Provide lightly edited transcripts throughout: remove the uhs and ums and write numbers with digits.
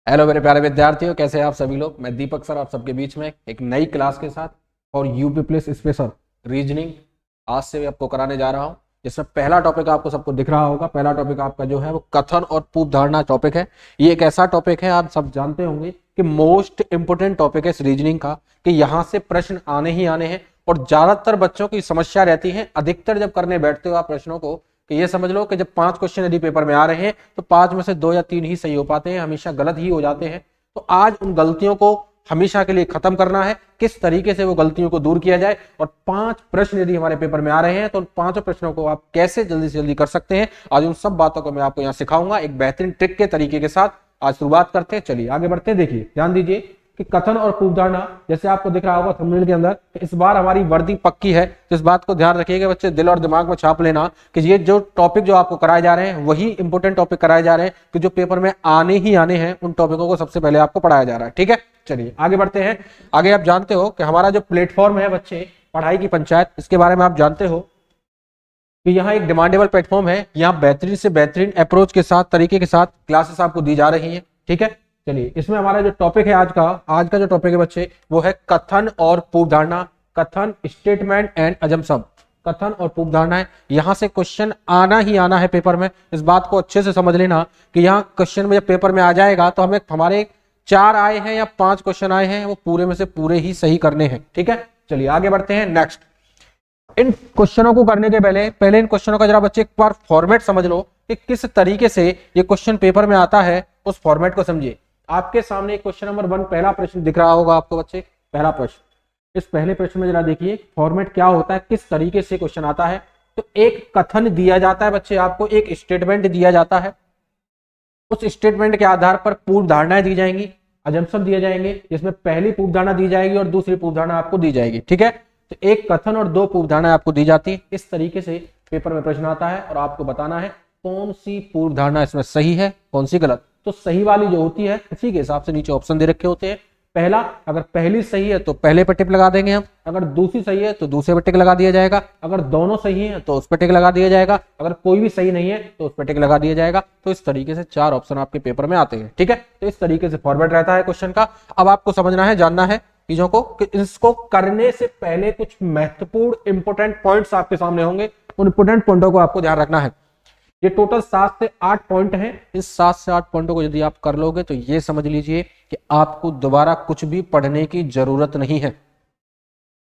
Hello मेरे प्यारे विद्यार्थियों, कैसे हैं आप सभी लोग। मैं दीपक सर आप सबके बीच में एक नई क्लास के साथ और यूपी प्लस स्पेशल रीजनिंग आज से आपको कराने जा रहा हूं, जिसमें पहला टॉपिक आपको सबको दिख रहा होगा। पहला टॉपिक आपका जो है वो कथन और पूर्व धारणा टॉपिक है। ये एक ऐसा टॉपिक है, आप सब जानते होंगे कि मोस्ट इंपोर्टेंट टॉपिक है इस रीजनिंग का, कि यहाँ से प्रश्न आने ही आने हैं। और ज्यादातर बच्चों की समस्या रहती है, अधिकतर जब करने बैठते हो आप प्रश्नों को, कि ये समझ लो कि जब 5 क्वेश्चन यदि पेपर में आ रहे हैं तो 5 में से 2 या 3 ही सही हो पाते हैं, हमेशा गलत ही हो जाते हैं। तो आज उन गलतियों को हमेशा के लिए खत्म करना है, किस तरीके से वो गलतियों को दूर किया जाए, और 5 प्रश्न यदि हमारे पेपर में आ रहे हैं तो उन 5 प्रश्नों को आप कैसे जल्दी से जल्दी कर सकते हैं। आज उन सब बातों को मैं आपको यहाँ सिखाऊंगा एक बेहतरीन ट्रिक के तरीके के साथ। आज शुरुआत करते हैं, चलिए आगे बढ़ते हैं। देखिए ध्यान दीजिए कि कथन और पूर्व धारणा, जैसे आपको दिख रहा होगा थंबनेल के अंदर, इस बार हमारी वर्दी पक्की है। तो इस बात को ध्यान रखिएगा बच्चे, दिल और दिमाग में छाप लेना कि ये जो टॉपिक जो आपको कराए जा रहे हैं वही इंपोर्टेंट टॉपिक कराए जा रहे हैं, कि जो पेपर में आने ही आने हैं उन टॉपिकों को सबसे पहले आपको पढ़ाया जा रहा है। ठीक है, चलिए आगे बढ़ते हैं। आगे आप जानते हो कि हमारा जो प्लेटफॉर्म है बच्चे, पढ़ाई की पंचायत, इसके बारे में आप जानते हो कि यहाँ एक डिमांडेबल प्लेटफॉर्म है। यहाँ बेहतरीन से बेहतरीन अप्रोच के साथ, तरीके के साथ क्लासेस आपको दी जा रही है। ठीक है, चलिए इसमें हमारा जो टॉपिक है आज का जो टॉपिक है बच्चे, वो है कथन और पूर्व धारणा। कथन, स्टेटमेंट एंड अजम्पशन। कथन और पूर्व धारणा है, यहां से क्वेश्चन आना ही आना है पेपर में। इस बात को अच्छे से समझ लेना कि यहाँ क्वेश्चन में जब पेपर में आ जाएगा तो हमें हमारे 4 आए हैं या 5 क्वेश्चन आए हैं, वो पूरे में से पूरे ही सही करने हैं। ठीक है, चलिए आगे बढ़ते हैं। नेक्स्ट, इन क्वेश्चनों को करने के पहले इन क्वेश्चनों का जरा बच्चे एक बार फॉर्मेट समझ लो कि किस तरीके से ये क्वेश्चन पेपर में आता है, उस फॉर्मेट को समझिए। आपके सामने क्वेश्चन नंबर 1 पहला प्रश्न दिख रहा होगा आपको बच्चे, पहला प्रश्न। इस पहले प्रश्न में जरा देखिए फॉर्मेट क्या होता है, किस तरीके से क्वेश्चन आता है। तो एक कथन दिया जाता है बच्चे, आपको एक स्टेटमेंट दिया जाता है। उस स्टेटमेंट के आधार पर पूर्व धारणाएं दी जाएंगी, अजम्पशन दिए जाएंगे, जिसमें पहली पूर्व धारणा दी जाएगी और दूसरी पूर्व धारणा आपको दी जाएगी। ठीक है, तो एक कथन और 2 पूर्व धारणा आपको दी जाती है। इस तरीके से पेपर में प्रश्न आता है और आपको बताना है कौन सी पूर्व धारणा इसमें सही है, कौन सी गलत। तो सही वाली जो होती है उसी के हिसाब से नीचे ऑप्शन दे रखे होते हैं। पहला, अगर पहली सही है तो पहले पे टिक लगा देंगे हम, अगर दूसरी सही है तो दूसरे पे टिक लगा दिया जाएगा, अगर दोनों सही है तो उस पर टिक लगा दिया जाएगा, अगर कोई भी सही नहीं है तो उस पर टिक लगा दिया जाएगा। तो इस तरीके से 4 ऑप्शन आपके पेपर में आते हैं। ठीक है, तो इस तरीके से फॉर्मेट रहता है क्वेश्चन का। अब आपको समझना है, जानना है चीजों को, कि इसको करने से पहले कुछ महत्वपूर्ण इंपोर्टेंट पॉइंट्स आपके सामने होंगे। उन इंपोर्टेंट पॉइंटों को आपको ध्यान रखना है। ये टोटल 7 से 8 पॉइंट हैं। इस 7 से 8 पॉइंटों को यदि आप कर लोगे तो ये समझ लीजिए कि आपको दोबारा कुछ भी पढ़ने की जरूरत नहीं है।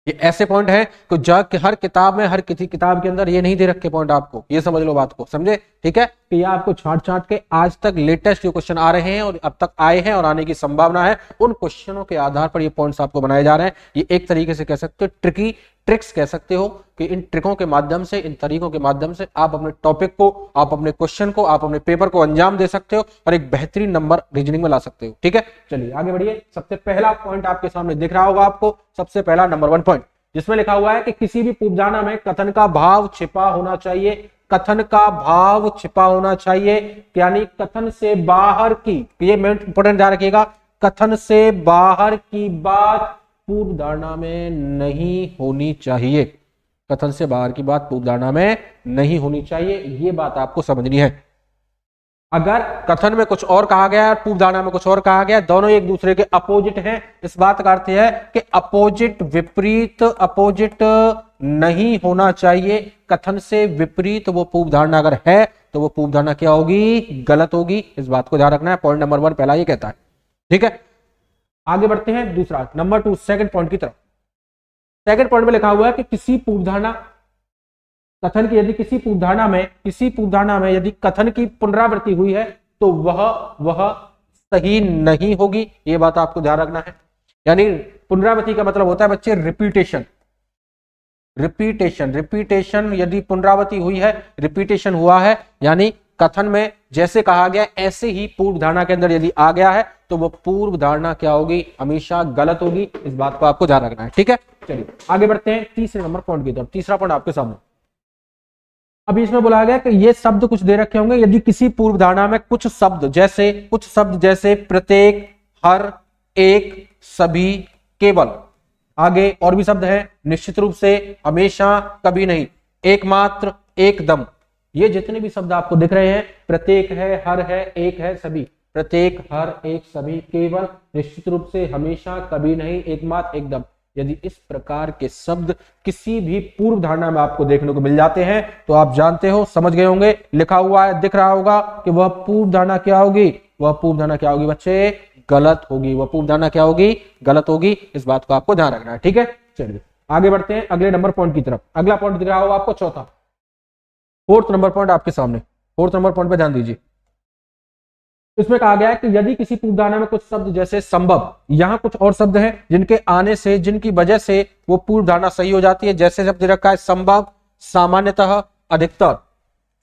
ये ऐसे पॉइंट है कि जो हर किताब में, हर किसी किताब के अंदर ये नहीं दे रखे पॉइंट आपको। ये समझ लो बात को, समझे। ठीक है, कि ये आपको छांट के आज तक लेटेस्ट जो क्वेश्चन आ रहे हैं और अब तक आए हैं और आने की संभावना है, उन क्वेश्चनों के आधार पर ये पॉइंट्स आपको बनाए जा रहे हैं। ये एक तरीके से कह सकते हो ट्रिक्स कह सकते हो, कि इन ट्रिकों के माध्यम से, इन तरीकों के माध्यम से आप अपने टॉपिक को, आप अपने क्वेश्चन को, आप अपने पेपर को अंजाम दे सकते हो और एक बेहतरीन नंबर रीजनिंग में ला सकते हो। ठीक है, चलिए आगे बढ़िए। सबसे पहला पॉइंट आपके सामने दिख रहा होगा आपको, सबसे पहला नंबर 1 पॉइंट, जिसमें लिखा हुआ है कि किसी भी पूर्व धारणा में कथन का भाव छिपा होना चाहिए। कथन का भाव छिपा होना चाहिए, यानी कथन से बाहर की, ये इंपोर्टेंट ध्यान रखिएगा, कथन से बाहर की बात पूर्व धारणा में नहीं होनी चाहिए। कथन से बाहर की बात पूर्व धारणा में नहीं होनी चाहिए, ये बात आपको समझनी है। अगर कथन में कुछ और कहा गया है, पूर्व धारणा में कुछ और कहा गया, दोनों एक दूसरे के अपोजिट हैं, इस बात का अर्थ है कि अपोजिट, विपरीत, अपोजिट नहीं होना चाहिए। कथन से विपरीत वो पूर्व धारणा अगर है तो वो पूर्व धारणा क्या होगी, गलत होगी। इस बात को ध्यान रखना है। पॉइंट नंबर 1 पहला ये कहता है। ठीक है, आगे बढ़ते हैं दूसरा, नंबर 2, सेकंड पॉइंट की तरफ। सेकंड पॉइंट में लिखा हुआ है कि किसी पूर्व धारणा, कथन की यदि किसी पूर्व धारणा में यदि कथन की पुनरावृत्ति हुई है तो वह सही नहीं होगी। ये बात आपको ध्यान रखना है। यानी पुनरावृत्ति का मतलब होता है बच्चे रिपीटेशन। रिपीटेशन यदि पुनरावृत्ति हुई है, रिपीटेशन हुआ है, यानी कथन में जैसे कहा गया ऐसे ही पूर्व धारणा के अंदर यदि आ गया है तो वो पूर्व धारणा क्या होगी, हमेशा गलत होगी। इस बात को आपको ध्यान रखना है। ठीक है, चलिए आगे बढ़ते हैं तीसरे नंबर पॉइंट की तरफ। तीसरा पॉइंट आपके सामने, अभी इसमें बोला गया कि ये शब्द कुछ दे रखे होंगे, यदि किसी पूर्व धारणा में कुछ शब्द जैसे प्रत्येक, हर, एक, सभी, केवल, आगे और भी शब्द हैं, निश्चित रूप से, हमेशा, कभी नहीं, एकमात्र, एकदम, ये जितने भी शब्द आपको दिख रहे हैं, प्रत्येक है, हर है, एक है, सभी, प्रत्येक, हर एक, सभी, केवल, निश्चित रूप से, हमेशा, कभी नहीं, एकमात्र, एकदम। यदि इस प्रकार के शब्द किसी भी पूर्व धारणा में आपको देखने को मिल जाते हैं तो आप जानते हो, समझ गए होंगे, लिखा हुआ है, दिख रहा होगा कि वह पूर्व धारणा क्या होगी, वह पूर्व धारणा क्या होगी बच्चे, गलत होगी। वह पूर्व धारणा क्या होगी, गलत होगी। इस बात को आपको ध्यान रखना है, ठीक है। चलिए आगे बढ़ते हैं अगले नंबर पॉइंट की तरफ। अगला पॉइंट दिख रहा होगा आपको, चौथा, फोर्थ नंबर पॉइंट आपके सामने। फोर्थ नंबर पॉइंट पे ध्यान दीजिए। इसमें कहा गया है कि यदि किसी पूर्व धारणा में कुछ शब्द जैसे संभव, यहां कुछ और शब्द हैं जिनके आने से, जिनकी वजह से वो पूर्व धारणा सही हो जाती है। जैसे शब्द दे रखा है संभव, सामान्यतः, अधिकतर,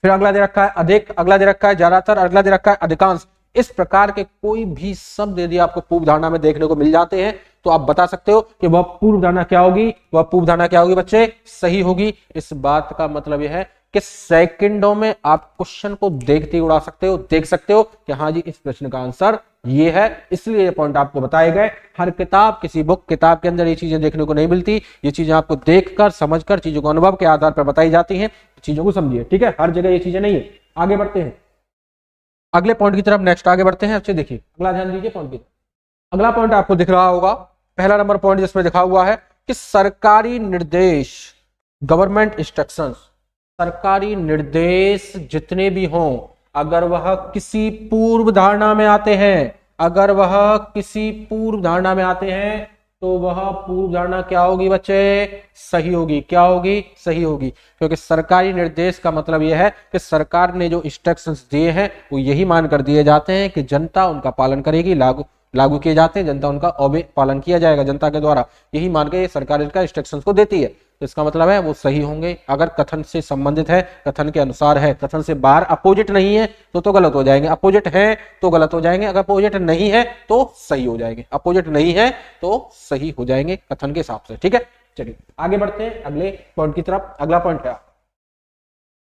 फिर अगला दे रखा है अधिक, अगला दे रखा है ज्यादातर, अगला दे रखा है अधिकांश। इस प्रकार के कोई भी शब्द यदि आपको पूर्व धारणा में देखने को मिल जाते हैं तो आप बता सकते हो कि वह पूर्व धारणा क्या होगी, वह पूर्व धारणा क्या होगी बच्चे, सही होगी। इस बात का मतलब यह है कि सेकंडों में आप क्वेश्चन को देखते ही उड़ा सकते हो, देख सकते हो कि हाँ जी इस प्रश्न का आंसर ये है। इसलिए ये पॉइंट आपको बताए गए। हर किताब, किसी बुक, किताब के अंदर ये चीजें देखने को नहीं मिलती। ये चीजें आपको देखकर, समझकर, चीजों को अनुभव के आधार पर बताई जाती हैं। चीजों को समझिए, ठीक है। हर जगह ये चीजें नहीं है। आगे बढ़ते हैं अगले पॉइंट की तरफ। नेक्स्ट आगे बढ़ते हैं। अच्छे देखिए, अगला ध्यान दीजिए पॉइंट की तरफ। अगला पॉइंट आपको दिख रहा होगा, पहला नंबर पॉइंट, जिसमें लिखा हुआ है कि सरकारी निर्देश, गवर्नमेंट इंस्ट्रक्शंस, सरकारी निर्देश जितने भी हों, अगर वह किसी पूर्व धारणा में आते हैं, अगर वह किसी पूर्व धारणा में आते हैं तो वह पूर्व धारणा क्या होगी बच्चे, सही होगी। क्या होगी, सही होगी। क्योंकि सरकारी निर्देश का मतलब यह है कि सरकार ने जो इंस्ट्रक्शंस दिए हैं वो यही मानकर दिए जाते हैं कि जनता उनका पालन करेगी, लागू किए जाते हैं, जनता उनका पालन किया जाएगा जनता के द्वारा, यही मान के सरकार इनका इंस्ट्रक्शंस को देती है। तो इसका मतलब है वो सही होंगे। अगर कथन से संबंधित है, कथन के अनुसार है, कथन से बाहर अपोजिट नहीं है तो गलत हो जाएंगे, अपोजिट है तो गलत हो जाएंगे, अगर अपोजिट नहीं है तो सही हो जाएंगे, अपोजिट नहीं है तो सही हो जाएंगे कथन के हिसाब से, ठीक है। चलिए आगे बढ़ते हैं अगले पॉइंट की तरफ। अगला पॉइंट है,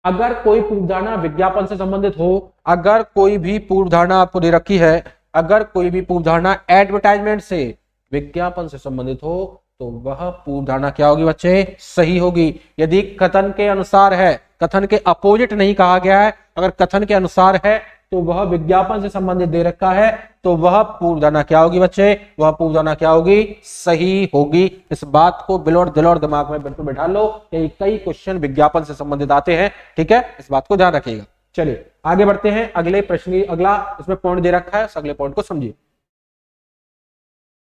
अगर कोई पूर्व धारणा विज्ञापन से संबंधित हो, अगर कोई भी पूर्व धारणा आपको दे रखी है, अगर कोई भी पूर्व धारणा एडवर्टाइजमेंट से, विज्ञापन से संबंधित हो तो वह पूर्व धारणा क्या होगी बच्चे, सही होगी। यदि कथन के अनुसार है, कथन के अपोजिट नहीं कहा गया है, अगर कथन के अनुसार है तो वह विज्ञापन से संबंधित दे रखा है तो वह पूर्व धारणा क्या होगी बच्चे, वह पूर्व धारणा क्या होगी, सही होगी। इस बात को दिल और दिमाग में बिल्कुल बैठा लो, कई क्वेश्चन विज्ञापन से संबंधित आते हैं, ठीक है। इस बात को ध्यान रखिएगा। चलिए आगे बढ़ते हैं अगले प्रश्न की। अगला इसमें पॉइंट दे रखा है, अगले पॉइंट को समझिए।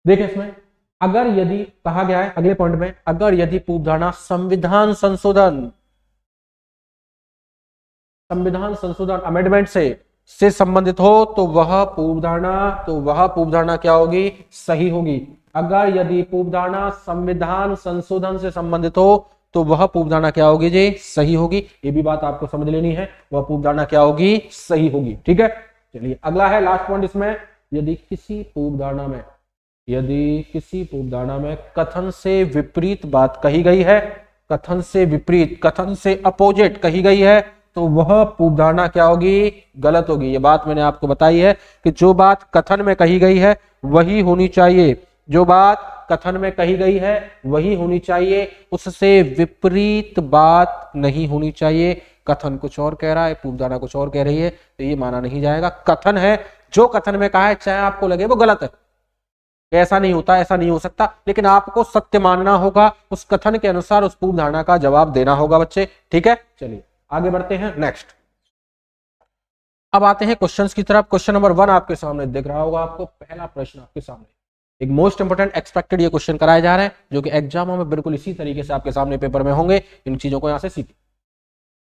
देखिए इसमें अगर यदि कहा गया है अगले पॉइंट में, अगर यदि पूर्व धारणा संविधान संशोधन अमेंडमेंट से संबंधित हो तो वह पूर्व धारणा क्या होगी, सही होगी। अगर यदि पूर्व धारणा संविधान संशोधन से संबंधित हो तो वह पूर्व धारणा क्या होगी जी, सही होगी। ये भी बात आपको समझ लेनी है, वह पूर्व धारणा क्या होगी, सही होगी, ठीक है। चलिए अगला है लास्ट पॉइंट इसमें, यदि किसी पूर्व धारणा में कथन से विपरीत बात कही गई है, कथन से विपरीत, कथन से अपोजिट कही गई है तो वह पूर्व धारणा क्या होगी, गलत होगी। ये बात मैंने आपको बताई है कि जो बात कथन में कही गई है वही होनी चाहिए, जो बात कथन में कही गई है वही होनी चाहिए, उससे विपरीत बात नहीं होनी चाहिए। कथन कुछ और कह रहा है, पूर्व धारणा कुछ और कह रही है तो ये माना नहीं जाएगा। कथन है, जो कथन में कहा है चाहे आपको लगे वो गलत है, ऐसा नहीं होता, ऐसा नहीं हो सकता, लेकिन आपको सत्य मानना होगा, उस कथन के अनुसार उस पूर्व धारणा का जवाब देना होगा बच्चे, ठीक है। चलिए आगे बढ़ते हैं नेक्स्ट। अब आते हैं क्वेश्चंस की तरफ। क्वेश्चन नंबर 1 आपके सामने दिख रहा होगा, आपको पहला प्रश्न आपके सामने, एक मोस्ट इंपोर्टेंट एक्सपेक्टेड ये क्वेश्चन कराए जा रहे हैं जो कि एग्जामों में बिल्कुल इसी तरीके से आपके सामने पेपर में होंगे। इन चीजों को यहां से सीखिए।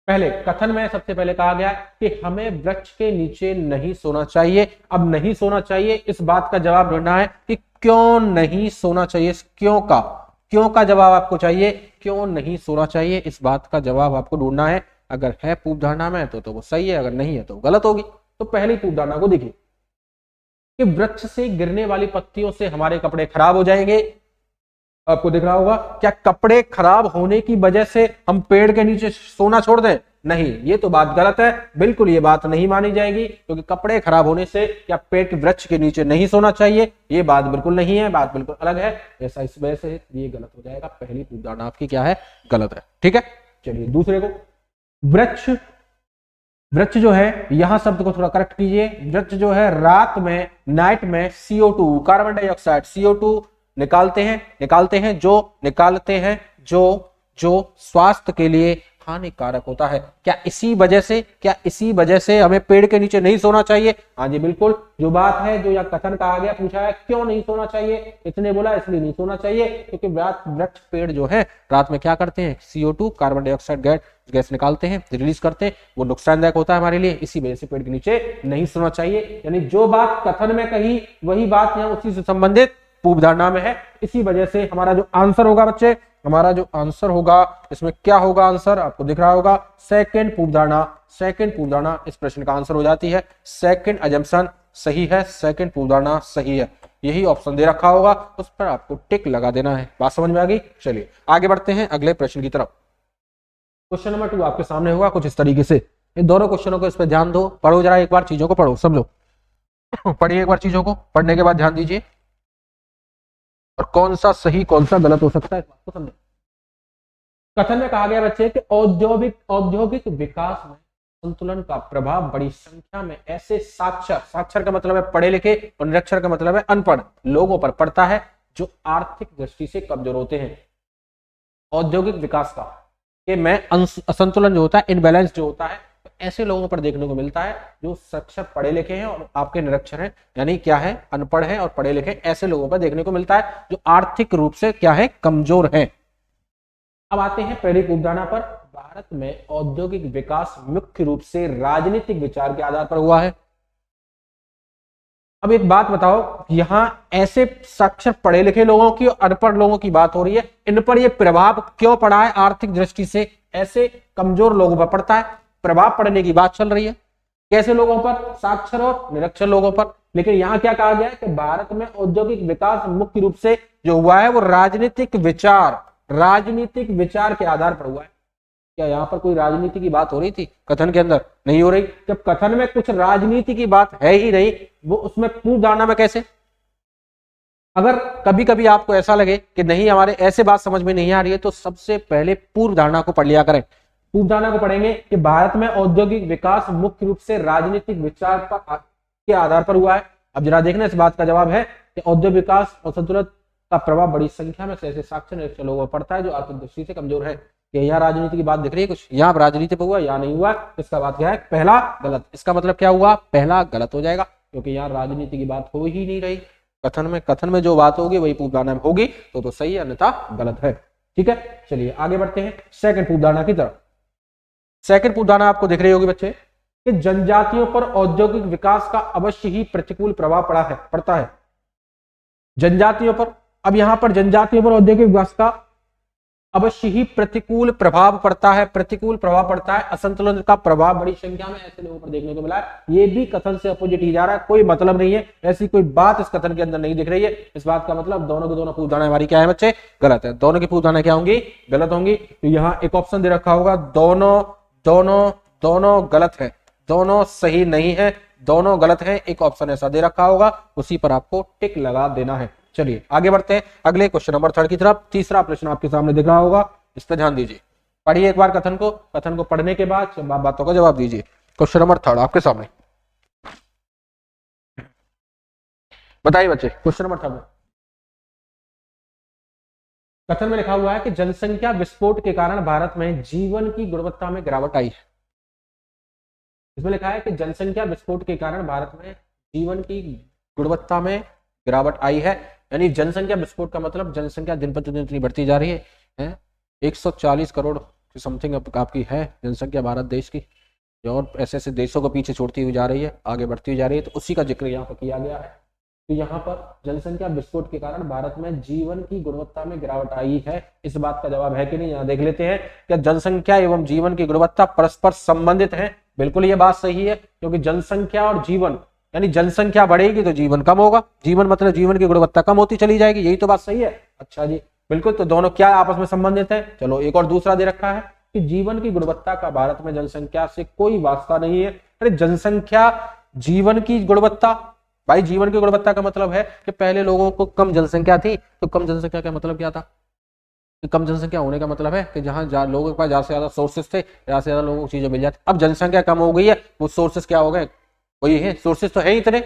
पहले कथन में सबसे पहले कहा गया कि हमें वृक्ष के नीचे नहीं सोना चाहिए। अब नहीं सोना चाहिए, इस बात का जवाब ढूंढना है कि क्यों नहीं सोना चाहिए, क्यों का जवाब आपको चाहिए, क्यों नहीं सोना चाहिए, इस बात का जवाब आपको ढूंढना है। अगर है पूर्व धारणा में तो वो सही है, अगर नहीं है तो गलत होगी। तो पहली पूर्व धारणा को देखिए कि वृक्ष से गिरने वाली पत्तियों से हमारे कपड़े खराब हो जाएंगे। आपको दिख रहा होगा, क्या कपड़े खराब होने की वजह से हम पेड़ के नीचे सोना छोड़ दें? नहीं, ये तो बात गलत है, बिल्कुल ये बात नहीं मानी जाएगी, क्योंकि कपड़े खराब होने से क्या पेड़ के वृक्ष के नीचे नहीं सोना चाहिए, ये बात बिल्कुल नहीं है, बात बिल्कुल अलग है। ऐसा इस वजह से ये गलत हो जाएगा। पहली पूर्व धारणा आपकी क्या है, गलत है, ठीक है। चलिए दूसरे को, वृक्ष वृक्ष जो है, यहां शब्द को थोड़ा करेक्ट कीजिए, वृक्ष जो है रात में, नाइट में CO2 कार्बन डाइऑक्साइड CO2 निकालते हैं जो स्वास्थ्य के लिए हानिकारक होता है। क्या इसी वजह से हमें पेड़ के नीचे नहीं सोना चाहिए? हाँ जी बिल्कुल, जो बात है, जो यह कथन कहा गया, पूछा है क्यों नहीं सोना चाहिए, इसने बोला इसलिए नहीं सोना चाहिए क्योंकि वृक्ष पेड़ जो है रात में क्या करते हैं, CO2 कार्बन डाइऑक्साइड गैस निकालते हैं, रिलीज करते हैं, वो नुकसानदायक होता है हमारे लिए, इसी वजह से पेड़ के नीचे नहीं सोना चाहिए। यानी जो बात कथन में कही वही बात यहाँ उसी से संबंधित पूर्व धारणा में है। इसी वजह से हमारा जो आंसर होगा बच्चे, हमारा जो आंसर होगा इसमें क्या होगा, आंसर आपको दिख रहा होगा, सेकंड पूर्व धारणा इस प्रश्न का आंसर हो जाती है। सेकंड अजम्पशन सही है, सेकंड पूर्व धारणा सही है, यही ऑप्शन दे रखा होगा, उस पर आपको टिक लगा देना है। बात समझ में आ गई? चलिए आगे बढ़ते हैं अगले प्रश्न की तरफ। क्वेश्चन नंबर 2 आपके सामने होगा कुछ इस तरीके से। इन दोनों क्वेश्चनों को इस पर ध्यान दो, पढ़ो जरा एक बार, चीजों को पढ़ो, समझो, पढ़िए एक बार चीजों को, पढ़ने के बाद ध्यान दीजिए और कौन सा सही कौन सा गलत हो सकता है इस बात को समझो। कथन में कहा गया बच्चे कि औद्योगिक विकास में संतुलन का प्रभाव बड़ी संख्या में ऐसे साक्षर का मतलब है पढ़े लिखे और निरक्षर का मतलब है अनपढ़ लोगों पर पड़ता है जो आर्थिक दृष्टि से कमजोर होते हैं। औद्योगिक विकास का कि में असंतुलन जो होता है, इनबैलेंस जो होता है, तो ऐसे लोगों पर देखने को मिलता है जो साक्षर पढ़े लिखे हैं और आपके निरक्षर हैं, यानी क्या है, अनपढ़ हैं और पढ़े लिखे, ऐसे लोगों पर देखने को मिलता है जो आर्थिक रूप से क्या है, कमजोर हैं। अब आते हैं पहली उपधारणा पर। भारत में औद्योगिक विकास मुख्य रूप से राजनीतिक विचार के आधार पर हुआ है। अब एक बात बताओ, यहां ऐसे साक्षर पढ़े लिखे लोगों की और अनपढ़ लोगों की बात हो रही है, इन पर यह प्रभाव क्यों पड़ा है आर्थिक दृष्टि से, ऐसे कमजोर लोगों पर पड़ता है, प्रभाव पड़ने की बात चल रही है। कैसे लोगों पर? साक्षर और निरक्षर लोगों पर। लेकिन यहां क्या कहा गया है कि भारत में औद्योगिक विकास मुख्य रूप से जो हुआ है वो राजनीतिक विचार के आधार पर हुआ है। क्या यहाँ पर कोई राजनीति की बात हो रही थी कथन के अंदर? नहीं हो रही। जब कथन में कुछ राजनीति की बात है ही नहीं, वो उसमें पूर्व धारणा में कैसे? अगर कभी कभी आपको ऐसा लगे कि नहीं हमारे ऐसे बात समझ में नहीं आ रही है, तो सबसे पहले पूर्व धारणा को पढ़ लिया करें। पूर्व धारणा को पढ़ेंगे कि भारत में औद्योगिक विकास मुख्य रूप से राजनीतिक विचार के आधार पर हुआ है। अब जरा देखना, इस बात का जवाब है कि औद्योगिक विकास और संतुलन का प्रभाव बड़ी संख्या में ऐसे साक्षर निरक्षर लोगों पर पड़ता है जो आर्थिक दृष्टि से कमजोर है। कि यहाँ राजनीति की बात दिख रही है कुछ, यहाँ राजनीति पर हुआ या नहीं हुआ, इसका बात क्या है, पहला गलत। इसका मतलब क्या हुआ, पहला गलत हो जाएगा, क्योंकि यहाँ राजनीति की बात हो ही नहीं रही। कथन में जो बात होगी वही पूर्व धारणा में होगी, तो सही है, अन्यथा गलत है। ठीक है, चलिए आगे बढ़ते हैं सेकंड पूर्व धारणा की तरफ। सेकंड पूर्व धारणा आपको दिख रही होगी बच्चे कि जनजातियों पर औद्योगिक विकास का अवश्य ही प्रतिकूल प्रभाव पड़ता है। जनजातियों पर, अब यहां पर जनजातियों पर औद्योगिक विकास का अवश्य ही प्रतिकूल प्रभाव पड़ता है। असंतुलन का प्रभाव बड़ी संख्या में ऐसे लोगों पर देखने को मिला है। ये भी कथन से अपोजिट ही जा रहा है, कोई मतलब नहीं है, ऐसी कोई बात इस कथन के अंदर नहीं दिख रही है। इस बात का मतलब दोनों की दोनों पूर्व धारणा हमारी क्या है बच्चे, गलत है। दोनों की पूर्व धारणा क्या होंगी, गलत होंगी। तो यहाँ एक ऑप्शन दे रखा होगा, दोनों गलत है, दोनों सही नहीं है, दोनों गलत है, एक ऑप्शन ऐसा दे रखा होगा, उसी पर आपको टिक लगा देना है। चलिए आगे बढ़ते हैं अगले क्वेश्चन नंबर 3 की तरफ। तीसरा प्रश्न आपके सामने दिख रहा होगा, इस पर ध्यान दीजिए, पढ़िए एक बार कथन को पढ़ने के बाद बातों का जवाब दीजिए। क्वेश्चन नंबर 3 आपके सामने, बताइए बच्चे। क्वेश्चन नंबर 3 कथन में लिखा हुआ है कि जनसंख्या विस्फोट के कारण भारत में जीवन की गुणवत्ता में गिरावट आई है। इसमें लिखा है कि जनसंख्या विस्फोट के कारण भारत में जीवन की गुणवत्ता में गिरावट आई है। यानी जनसंख्या विस्फोट का मतलब जनसंख्या दिन प्रतिदिन इतनी बढ़ती जा रही है, 140 करोड़ की समथिंग आपकी है जनसंख्या भारत देश की, और ऐसे ऐसे देशों को पीछे छोड़ती हुई जा रही है, आगे बढ़ती हुई जा रही है। तो उसी का जिक्र यहाँ पर किया गया है। तो यहाँ पर जनसंख्या विस्फोट के कारण भारत में जीवन की गुणवत्ता में गिरावट आई है, इस बात का जवाब है कि नहीं, यहाँ देख लेते हैं। क्या जनसंख्या एवं जीवन की गुणवत्ता परस्पर संबंधित है? बिल्कुल ये बात सही है, क्योंकि जनसंख्या और जीवन, यानी जनसंख्या बढ़ेगी तो जीवन कम होगा, जीवन मतलब जीवन की गुणवत्ता कम होती चली जाएगी, यही तो बात सही है। अच्छा जी, बिल्कुल। तो दोनों क्या आपस में संबंधित है? चलो एक और दूसरा दे रखा है कि जीवन की गुणवत्ता का भारत में जनसंख्या से कोई वास्ता नहीं है। अरे जनसंख्या, जीवन की गुणवत्ता, भाई जीवन की गुणवत्ता का मतलब है कि पहले लोगों को कम जनसंख्या थी, तो कम जनसंख्या का मतलब क्या था, कम जनसंख्या होने का मतलब है कि जहाँ लोगों के पास ज़्यादा से ज़्यादा सोर्सेस थे, ज़्यादा से ज़्यादा लोगों को चीज़ें मिल जाती। अब जनसंख्या कम हो गई है, वो सोर्सेस क्या हो गए, वही है, सोर्सेस तो है ही इतने,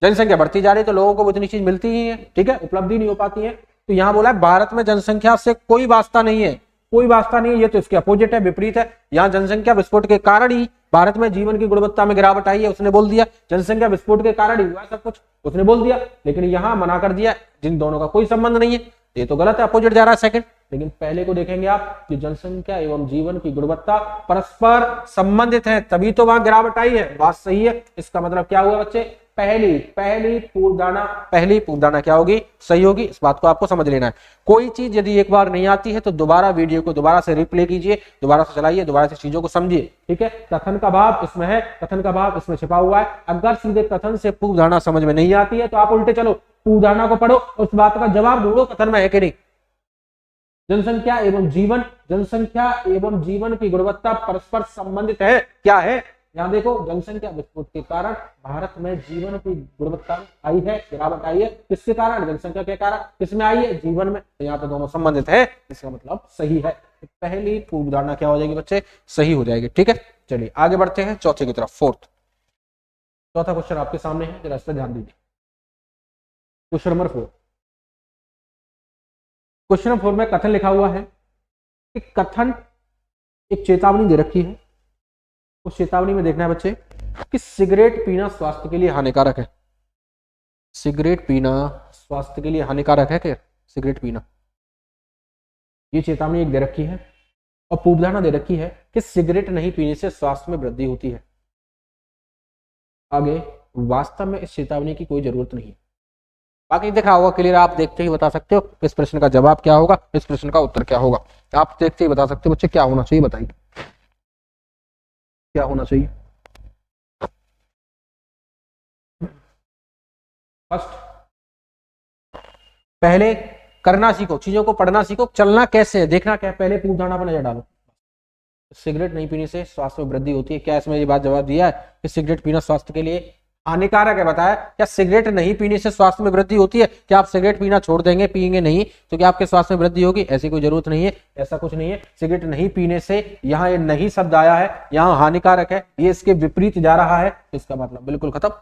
जनसंख्या बढ़ती जा रही है तो लोगों को उतनी चीज मिलती ही है, ठीक है, उपलब्धि नहीं हो पाती है। तो यहाँ बोला है भारत में जनसंख्या से कोई वास्ता नहीं है, कोई वास्ता नहीं है, ये तो इसके अपोजिट है, विपरीत है। यहाँ जनसंख्या विस्फोट के कारण ही भारत में जीवन की गुणवत्ता में गिरावट आई है, उसने बोल दिया, जनसंख्या विस्फोट के कारण ही हुआ सब कुछ, उसने बोल दिया। लेकिन यहाँ मना कर दिया, जिन दोनों का कोई संबंध नहीं है, ये तो गलत है, अपोजिट जा रहा है सेकंड। लेकिन पहले को देखेंगे आप कि जनसंख्या एवं जीवन की गुणवत्ता परस्पर संबंधित है, तभी तो वहां गिरावट आई है, बात सही है। इसका मतलब क्या हुआ बच्चे, पहली पूर्वधारणा क्या होगी, सही होगी। इस बात को आपको समझ लेना है। कोई चीज यदि एक बार नहीं आती है तो दोबारा वीडियो को दोबारा से रिप्ले कीजिए, दोबारा से चलाइए, दोबारा से चीजों को समझिए, ठीक है। कथन का भाव इसमें है, कथन का भाव इसमें छिपा हुआ है। अगर सीधे कथन से पूर्वधारणा समझ में नहीं आती है तो आप उल्टे चलो, पूर्वधारणा को पढ़ो, उस बात का जवाब ढूंढो कथन में है कि नहीं। जनसंख्या एवं जीवन की गुणवत्ता परस्पर संबंधित है, क्या है, यहाँ देखो, जनसंख्या विस्फोट के कारण भारत में जीवन की गुणवत्ता आई है, गिरावट आई है, किसके कारण, जनसंख्या के कारण, किसमें आई है, जीवन में, तो यहाँ पे दोनों संबंधित है, इसका मतलब सही है। पहली पूर्वधारणा क्या हो जाएगी बच्चे, सही हो जाएगी, ठीक है। चलिए आगे बढ़ते हैं चौथे की तरफ, फोर्थ, चौथा क्वेश्चन आपके सामने है, जरा इस पर ध्यान दीजिए। क्वेश्चन नंबर 4, क्वेश्चन नंबर 4 में कथन लिखा हुआ है कि कथन एक चेतावनी दे रखी है, उस चेतावनी में देखना है बच्चे कि सिगरेट पीना स्वास्थ्य के लिए हानिकारक है। सिगरेट पीना स्वास्थ्य के लिए हानिकारक है क्या, सिगरेट पीना, ये चेतावनी एक दे रखी है। और पूर्वधारणा दे रखी है कि सिगरेट नहीं पीने से स्वास्थ्य में वृद्धि होती है। आगे वास्तव में इस चेतावनी की कोई जरूरत नहीं है, बाकी देखा होगा क्लियर, आप देखते ही बता सकते हो इस प्रश्न का जवाब क्या होगा, इस प्रश्न का उत्तर क्या होगा, आप देखते ही बता सकते हो बच्चे क्या होना चाहिए, बताइए क्या होना चाहिए। फर्स्ट, पहले करना सीखो, चीजों को पढ़ना सीखो, चलना कैसे है देखना क्या है, पहले पूर्वधारणा पर नजर डालो। सिगरेट नहीं पीने से स्वास्थ्य में वृद्धि होती है, क्या इसमें ये बात जवाब दिया है कि सिगरेट पीना स्वास्थ्य के लिए हानिकारक है, बताया क्या सिगरेट नहीं पीने से स्वास्थ्य में वृद्धि होती है, क्या आप सिगरेट पीना छोड़ देंगे, पिएंगे नहीं तो क्या आपके स्वास्थ्य में वृद्धि होगी, ऐसी कोई जरूरत नहीं है, ऐसा कुछ नहीं है। सिगरेट नहीं पीने से, यहाँ ये नहीं शब्द आया है, यहाँ हानिकारक है, ये इसके विपरीत जा रहा है, इसका मतलब बिल्कुल खत्म।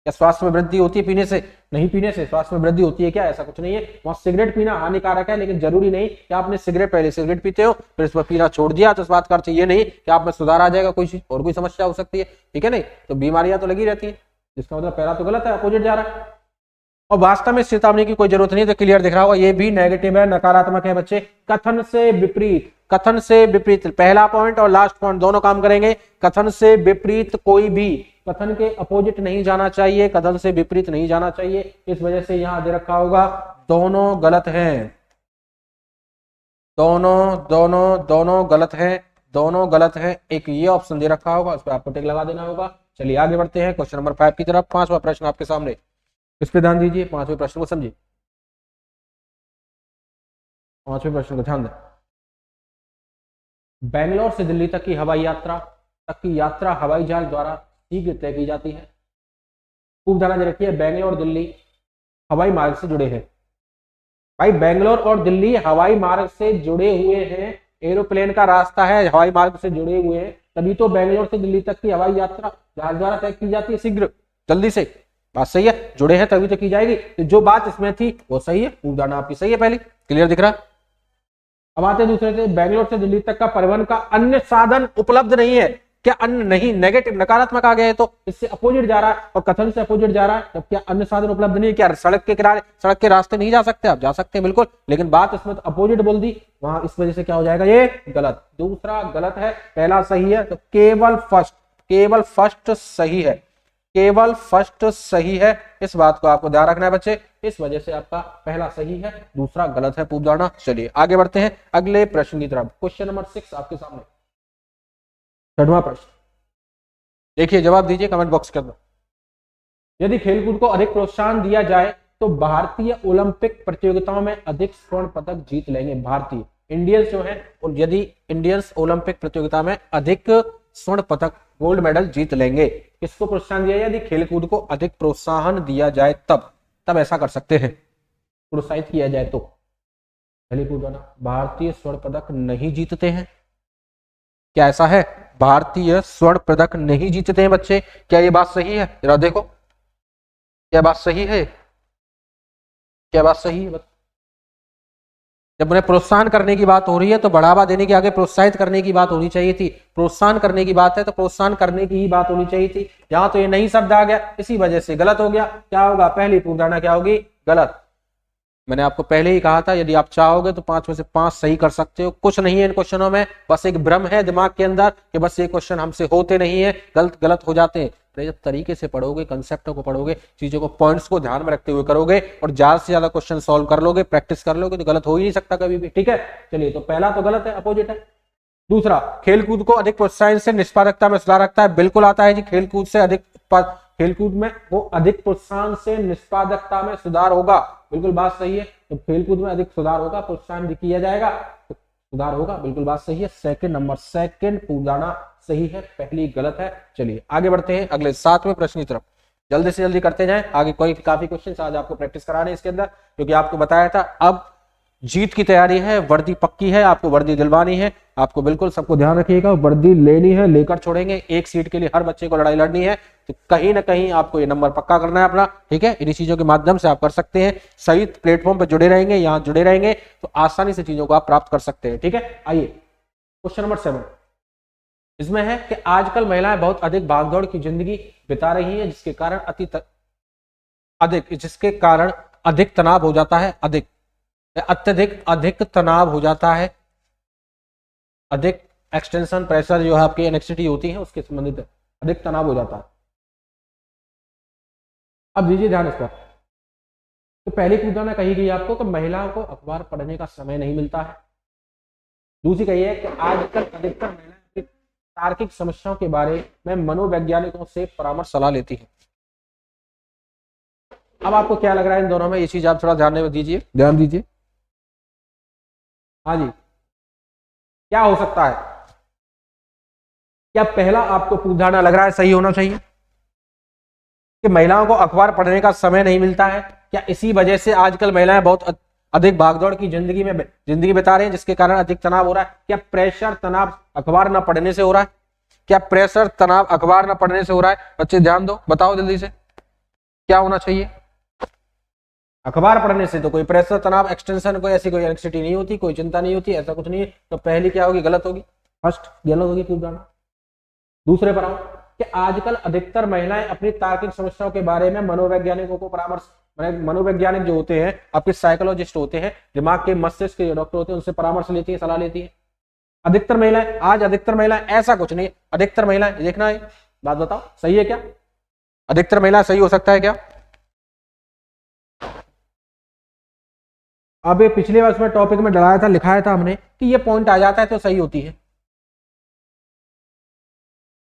क्या स्वास्थ्य में वृद्धि होती है पीने से, नहीं पीने से स्वास्थ्य में वृद्धि होती है क्या, ऐसा कुछ नहीं है। वहां सिगरेट पीना हानिकारक है, लेकिन जरूरी नहीं कि आपने सिगरेट, पहले सिगरेट पीते हो फिर इस पर पीना छोड़ दिया तो इस बात का अर्थ ये नहीं कि आप में सुधार आ जाएगा, कोई चीज और कोई समस्या हो सकती है, ठीक है, नहीं तो बीमारियां तो लगी रहती है, जिसका मतलब पहला तो गलत है, अपोजिट जा रहा है। और वास्तव में चेतावनी की कोई जरूरत नहीं, तो क्लियर दिख रहा होगा, ये भी नेगेटिव है, नकारात्मक है बच्चे। कथन से विपरीत, कथन से विपरीत, पहला पॉइंट और लास्ट पॉइंट दोनों काम करेंगे। कथन से विपरीत कोई भी, कथन के अपोजिट नहीं जाना चाहिए, कथन से विपरीत नहीं जाना चाहिए, इस वजह से यहां दे रखा होगा दोनों गलत हैं, दोनों गलत हैं, दोनों गलत हैं। एक ये ऑप्शन दे रखा होगा, उस पर आपको टिक लगा देना होगा। चलिए आगे बढ़ते हैं क्वेश्चन नंबर 5 की तरफ, पांचवा प्रश्न आपके सामने, इस पे ध्यान दीजिए, पांचवें प्रश्न को समझिए, पांचवें प्रश्न को ध्यान दें। बेंगलोर से दिल्ली तक की यात्रा हवाई जहाज द्वारा शीघ्र तय की जाती है। खूब ध्यान दे रखिए, बेंगलोर दिल्ली हवाई मार्ग से जुड़े हैं, भाई बेंगलोर और दिल्ली हवाई मार्ग से जुड़े हुए हैं, एरोप्लेन का रास्ता है, हवाई मार्ग से जुड़े हुए हैं, तभी तो बेंगलोर से दिल्ली तक की हवाई यात्रा जहाज द्वारा तय की जाती है, शीघ्र, जल्दी से। बात सही है, जुड़े हैं तभी तो की जाएगी, तो जो बात इसमें थी वो सही है, पूर्वधारणा आपकी सही है पहली, क्लियर दिख रहा। अब आते दूसरे से, बेंगलोर से दिल्ली तक का परिवहन का अन्य साधन उपलब्ध नहीं है, क्या अन्य नहीं, नेगेटिव नकारात्मक आ गया है, तो इससे अपोजिट जा रहा है और कथन से अपोजिट जा रहा है। जब क्या अन्य साधन उपलब्ध नहीं है, क्या सड़क के किनारे, सड़क के रास्ते नहीं जा सकते, आप जा सकते हैं बिल्कुल, लेकिन बात इसमें तो अपोजिट बोल दी, वहां इस वजह से क्या हो जाएगा, ये गलत। दूसरा गलत है, पहला सही है, तो केवल फर्स्ट सही है, केवल फर्स्ट सही है, इस बात को आपको ध्यान रखना है बच्चे, इस वजह से आपका पहला सही है, दूसरा गलत है पूर्वधारणा। चलिए आगे बढ़ते हैं अगले प्रश्न की तरफ, क्वेश्चन नंबर 6 आपके सामने, छठवां प्रश्न, देखिए जवाब दीजिए कमेंट बॉक्स के अंदर। यदि खेलकूद को अधिक प्रोत्साहन दिया जाए तो भारतीय ओलंपिक प्रतियोगिताओं में अधिक स्वर्ण पदक जीत लेंगे, भारतीय इंडियंस जो है, और यदि इंडियंस ओलंपिक प्रतियोगिता में अधिक स्वर्ण पदक, गोल्ड मेडल जीत लेंगे, किसको प्रोत्साहन दिया जाए, यदि खेलकूद को अधिक प्रोत्साहन दिया जाए तब ऐसा कर सकते हैं, प्रोत्साहित किया जाए तो। पहली पूछना, भारतीय स्वर्ण पदक नहीं जीतते हैं? क्या ऐसा है? भारतीय स्वर्ण पदक नहीं जीतते हैं बच्चे, क्या ये बात सही है? जरा देखो, क्या बात सही है? क्या बात सही है? जब उन्हें प्रोत्साहन करने की बात हो रही है तो बढ़ावा देने के आगे प्रोत्साहित करने की बात होनी चाहिए थी। प्रोत्साहन करने की बात है तो प्रोत्साहन करने की ही बात होनी चाहिए थी। यहां तो ये नहीं शब्द आ गया, इसी वजह से गलत हो गया। क्या होगा? पहली पूर्वधारणा क्या होगी? गलत। मैंने आपको पहले ही कहा था, यदि आप चाहोगे तो 5 में से 5 सही कर सकते हो। कुछ नहीं है इन क्वेश्चनों में, बस एक भ्रम है दिमाग के अंदर कि बस ये क्वेश्चन हमसे होते नहीं है, गलत गलत हो जाते हैं। जब तरीके से पढ़ोगे, कंसेप्टों को पढ़ोगे, चीजों को, पॉइंट्स को ध्यान में रखते हुए करोगे और ज्यादा से ज्यादा क्वेश्चन सॉल्व कर लोगे, प्रैक्टिस कर लोगे, तो गलत हो ही नहीं सकता कभी भी। ठीक है, चलिए, तो पहला तो गलत है, अपोजिट है। दूसरा, खेलकूद को अधिक प्रोत्साहन से निष्पादकता में सुधार रखता है। बिल्कुल आता है जी, खेलकूद से अधिक, खेलकूद में वो अधिक प्रोत्साहन से निष्पादकता में सुधार होगा। बिल्कुल बात सही है। तो खेलकूद में अधिक सुधार होगा, प्रोत्साहन भी किया जाएगा तो सुधार होगा। बिल्कुल बात सही है। सेकंड नंबर, सेकंड पूर्वधारणा सही है, पहली गलत है। चलिए आगे बढ़ते हैं अगले 7वें प्रश्न की तरफ। जल्दी से जल्दी करते जाएं आगे। कोई काफी क्वेश्चन आज आपको प्रैक्टिस कराने हैं इसके अंदर, क्योंकि आपको बताया था अब जीत की तैयारी है, वर्दी पक्की है, आपको वर्दी दिलवानी है। आपको बिल्कुल सबको ध्यान रखिएगा, वर्दी लेनी है, लेकर छोड़ेंगे। एक सीट के लिए हर बच्चे को लड़ाई लड़नी है, तो कहीं ना कहीं आपको ये नंबर पक्का करना है अपना। ठीक है, इन्हीं चीजों के माध्यम से आप कर सकते हैं। सही प्लेटफॉर्म पर जुड़े रहेंगे, यहाँ जुड़े रहेंगे तो आसानी से चीजों को आप प्राप्त कर सकते हैं। ठीक है, आइए क्वेश्चन नंबर 7। इसमें है कि आजकल महिलाएं बहुत अधिक भागदौड़ की जिंदगी बिता रही हैं, जिसके कारण अधिक तनाव हो जाता है। अत्यधिक तनाव हो जाता है। अधिक एक्सटेंशन प्रेशर जो है आपकी एनेक्सिटी होती है उसके संबंधित अधिक तनाव हो जाता है। अब दीजिए ध्यान इस पर। तो पहली पूर्वधारणा कही गई आपको कि महिलाओं को अखबार पढ़ने का समय नहीं मिलता है। दूसरी कही है कि आजकल अधिकतर महिलाएं तार्किक समस्याओं के बारे में मनोवैज्ञानिकों से परामर्श सलाह लेती है। अब आपको क्या लग रहा है इन दोनों में? ये चीज आप थोड़ा ध्यान दीजिए। हाँ जी, क्या हो सकता है? क्या पहला आपको पूर्वधारणा लग रहा है सही होना चाहिए कि महिलाओं को अखबार पढ़ने का समय नहीं मिलता है? क्या इसी वजह से आजकल महिलाएं बहुत अधिक भागदौड़ की जिंदगी बिता रही हैं, जिसके कारण अधिक तनाव हो रहा है? क्या प्रेशर तनाव अखबार न पढ़ने से हो रहा है? क्या प्रेशर तनाव अखबार न पढ़ने से हो रहा है? बच्चे ध्यान दो, बताओ जल्दी से क्या होना चाहिए? अखबार पढ़ने से तो कोई प्रेशर तनाव एक्सटेंशन कोई ऐसी कोई एंग्जाइटी नहीं होती, कोई चिंता नहीं होती, ऐसा कुछ नहीं है। तो पहली क्या होगी? गलत होगी, फर्स्ट गलत होगी पूर्वधारणा। दूसरे पर आओ कि आजकल अधिकतर महिलाएं अपनी तार्किक समस्याओं के बारे में मनोवैज्ञानिकों को परामर्श, मनोवैज्ञानिक जो होते हैं आपके साइकोलॉजिस्ट होते हैं, दिमाग के मस्तिष्क के डॉक्टर होते हैं, उनसे परामर्श लेती है, सलाह लेती है। अधिकतर महिलाएं, आज अधिकतर महिलाएं, ऐसा कुछ नहीं है, अधिकतर महिलाएं, देखना है बात, बताओ सही है क्या? अधिकतर महिलाएं सही हो सकता है क्या? अब ये पिछले वर्ष में टॉपिक में डराया था, लिखाया था हमने कि ये पॉइंट आ जाता है तो सही होती है,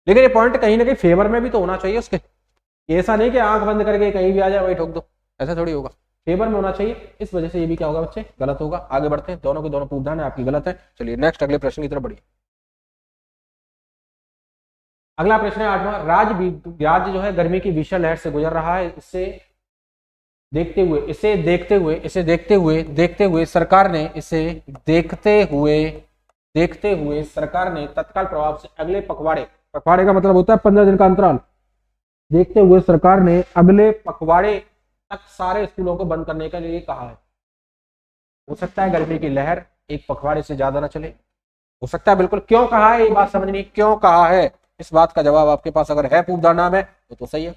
लेकिन ये पॉइंट कहीं ना कहीं फेवर में भी तो होना चाहिए उसके। ऐसा नहीं कि आंख बंद करके कहीं भी आ जाए वही ठोक दो, ऐसा थोड़ी होगा, फेवर में होना चाहिए। इस वजह से ये भी क्या होगा बच्चे? गलत होगा। आगे बढ़ते हैं, दोनों के दोनों पूर्वधारणा आपकी गलत है। चलिए नेक्स्ट अगले प्रश्न की तरफ बढ़िए। अगला प्रश्न है 8वां। राज्य जो है गर्मी की भीषण लहर से गुजर रहा है। इसे देखते हुए सरकार ने तत्काल प्रभाव से अगले पखवाड़े का मतलब होता है 15 दिन का अंतराल। देखते हुए सरकार ने अगले पखवाड़े तक सारे स्कूलों को बंद करने के लिए कहा है। हो सकता है गर्मी की लहर एक पखवाड़े से ज्यादा ना चले, हो सकता है। बिल्कुल, क्यों कहा है ये बात समझनी, क्यों कहा है, इस बात का जवाब आपके पास अगर है पूर्वधारणा में तो सही है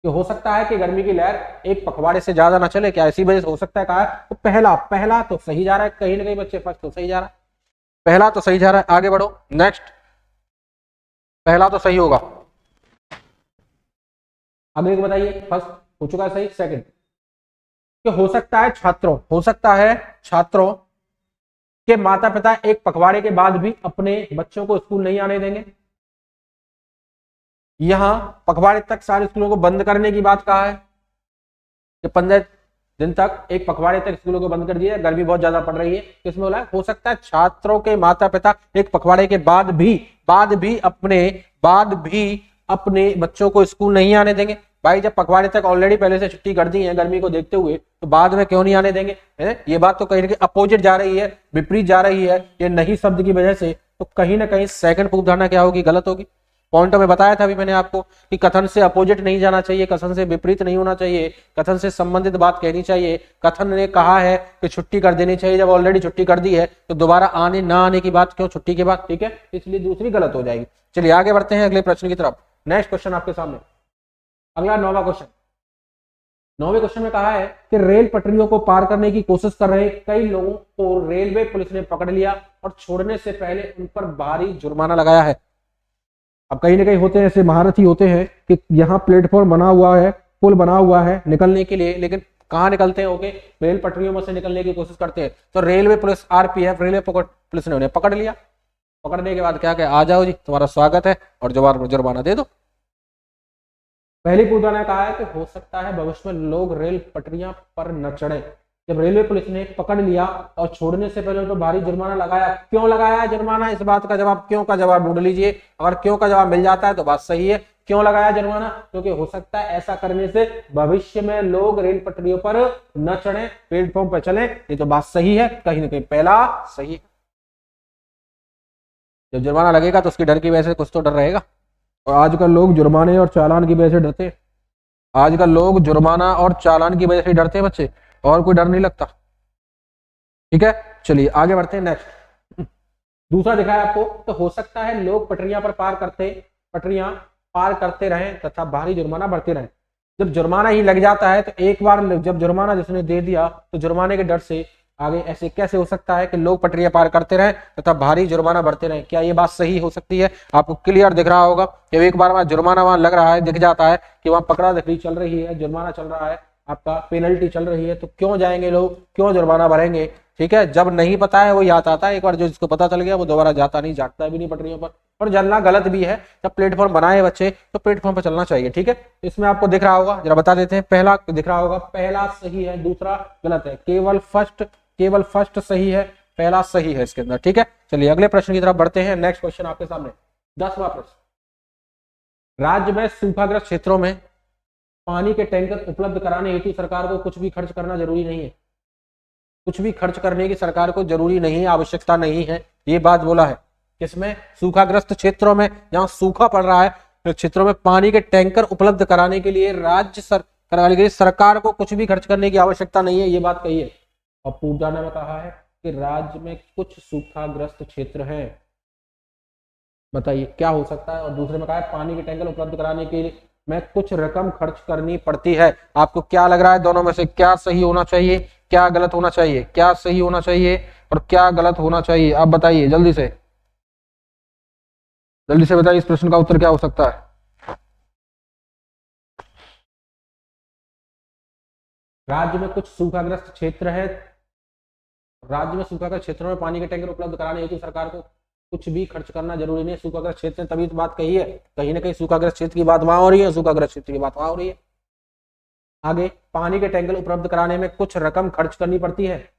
कि हो सकता है कि गर्मी की लहर एक पखवाड़े से ज्यादा ना चले। क्या इसी वजह से हो सकता है कहा है? तो पहला तो सही जा रहा है, कहीं ना कहीं बच्चे फर्स्ट तो सही जा रहा है, पहला तो सही जा रहा है। आगे बढ़ो नेक्स्ट, पहला तो सही होगा। अगले को बताइए, फर्स्ट हो चुका है सही। सेकंड कि हो सकता है छात्रों के माता पिता एक पखवाड़े के बाद भी अपने बच्चों को स्कूल नहीं आने देंगे। यहां पखवाड़े तक सारे स्कूलों को बंद करने की बात कहा है कि 15 दिन तक एक पखवाड़े तक स्कूलों को बंद कर दिया, गर्मी बहुत ज्यादा पड़ रही है। किसमें बोला है? हो सकता है छात्रों के माता पिता एक पखवाड़े के बाद भी अपने बच्चों को स्कूल नहीं आने देंगे। भाई जब पखवाड़े तक ऑलरेडी पहले से छुट्टी कर दी है गर्मी को देखते हुए, तो बाद में क्यों नहीं आने देंगे, है? ये बात तो कहीं ना कहीं अपोजिट जा रही है, विपरीत जा रही है ये नहीं शब्द की वजह से। तो कहीं ना कहीं सेकंड पूर्व धारणा क्या होगी, गलत होगी। पॉइंटों में बताया था अभी मैंने आपको कि कथन से अपोजिट नहीं जाना चाहिए, कथन से विपरीत नहीं होना चाहिए, कथन से संबंधित बात कहनी चाहिए। कथन ने कहा है कि छुट्टी कर देनी चाहिए, जब ऑलरेडी छुट्टी कर दी है तो दोबारा आने ना आने की बात क्यों छुट्टी के बाद, ठीक है, इसलिए दूसरी गलत हो जाएगी। चलिए आगे बढ़ते हैं अगले प्रश्न की तरफ। नेक्स्ट क्वेश्चन आपके सामने, अगला 9वां क्वेश्चन। 9वें क्वेश्चन में कहा है कि रेल पटरियों को पार करने की कोशिश कर रहे कई लोगों को रेलवे पुलिस ने पकड़ लिया और छोड़ने से पहले उन पर भारी जुर्माना लगाया है। अब कहीं ना कहीं होते हैं ऐसे महारथी होते हैं कि यहाँ प्लेटफॉर्म बना हुआ है, पुल बना हुआ है निकलने के लिए, लेकिन कहाँ निकलते हैं, ओके, रेल पटरियों में से निकलने की कोशिश करते हैं। तो railway police RPF railway police ने उन्हें पकड़ लिया। पकड़ने के बाद क्या क्या, आ जाओ जी तुम्हारा स्वागत है और जुर्माना दे दो। पहली पूर्व ने कहा है कि हो सकता है भविष्य में लोग रेल पटरियां पर न चढ़े। जब रेलवे पुलिस ने पकड़ लिया और छोड़ने से पहले तो भारी जुर्माना लगाया, क्यों लगाया जुर्माना, इस बात का जवाब, क्यों का जवाब ढूंढ लीजिए। अगर क्यों का जवाब मिल जाता है तो बात सही है। क्यों लगाया जुर्माना, क्योंकि हो सकता है ऐसा करने से भविष्य में लोग रेल पटरियों पर न चढ़े, प्लेटफॉर्म पर चले। ये तो बात सही है, कहीं ना कहीं पहला सही है। जब जुर्माना लगेगा तो उसकी डर की वजह से कुछ तो डर रहेगा, और आजकल लोग जुर्माने और चालान की वजह से डरते हैं। आजकल लोग जुर्माना और चालान की वजह से डरते हैं बच्चे, और कोई डर नहीं लगता। ठीक है, चलिए आगे बढ़ते हैं। नेक्स्ट दूसरा दिखाया आपको, तो हो सकता है लोग पटरियां पार करते रहें तथा भारी जुर्माना भरते रहें। जब जुर्माना ही लग जाता है तो एक बार जब जुर्माना जिसने दे दिया तो जुर्माने के डर से आगे ऐसे कैसे हो सकता है कि लोग पटरियां पार करते रहें तथा भारी जुर्माना भरते रहें। क्या ये बात सही हो सकती है? आपको क्लियर दिख रहा होगा कि एक बार वहां जुर्माना वहां लग रहा है, दिख जाता है कि वहां पकड़ा दिखड़ी चल रही है, जुर्माना चल रहा है, आपका पेनल्टी चल रही है, तो क्यों जाएंगे लोग, क्यों जुर्माना भरेंगे? ठीक है, जब नहीं पता है वो याद आता है, एक बार जो जिसको पता चल गया वो दोबारा जाता नहीं, जागता भी नहीं पटरियों पर। और चलना गलत भी है, जब प्लेटफॉर्म बनाए बच्चे तो प्लेटफॉर्म पर चलना चाहिए। ठीक है, इसमें आपको दिख रहा होगा, जरा बता देते हैं। पहला दिख रहा होगा, पहला सही है, दूसरा गलत है, केवल फर्स्ट सही है, पहला सही है इसके अंदर। ठीक है, चलिए अगले प्रश्न की तरफ बढ़ते हैं। नेक्स्ट क्वेश्चन आपके सामने 10वां प्रश्न। राज्य में सूखाग्रस्त क्षेत्रों में पानी के टैंकर उपलब्ध कराने हेतु सरकार को कुछ भी खर्च करना जरूरी नहीं है। कुछ भी खर्च करने की सरकार को जरूरी नहीं है, आवश्यकता नहीं है, ये बात बोला है। किसमें? सूखाग्रस्त क्षेत्रों में, जहां सूखा पड़ रहा है क्षेत्रों में पानी के टैंकर उपलब्ध कराने के लिए सरकार को कुछ भी खर्च करने की आवश्यकता नहीं है, ये बात कही है। और पूर्वधारणा में कहा है कि राज्य में कुछ सूखाग्रस्त क्षेत्र हैं, बताइए क्या हो सकता है। और दूसरे में कहा है पानी के टैंकर उपलब्ध कराने के लिए में कुछ रकम खर्च करनी पड़ती है। आपको क्या लग रहा है दोनों में से क्या सही होना चाहिए, क्या गलत होना चाहिए, क्या सही होना चाहिए और क्या गलत होना चाहिए? आप बताइए जल्दी से बताइए, इस प्रश्न का उत्तर क्या हो सकता है? राज्य में कुछ सूखाग्रस्त क्षेत्र है, राज्य में सूखाग्रस्त क्षेत्रों में पानी के टैंकर उपलब्ध कराने हेतु सरकार को कुछ भी खर्च करना जरूरी नहीं है। सूखाग्रस्त क्षेत्र तभी तो बात कही है, कहीं ना कहीं सूखाग्रस्त क्षेत्र की बात वहां हो रही है, सूखाग्रस्त क्षेत्र की बात वहां हो रही है। आगे, पानी के टैंकर उपलब्ध कराने में कुछ रकम खर्च करनी पड़ती है,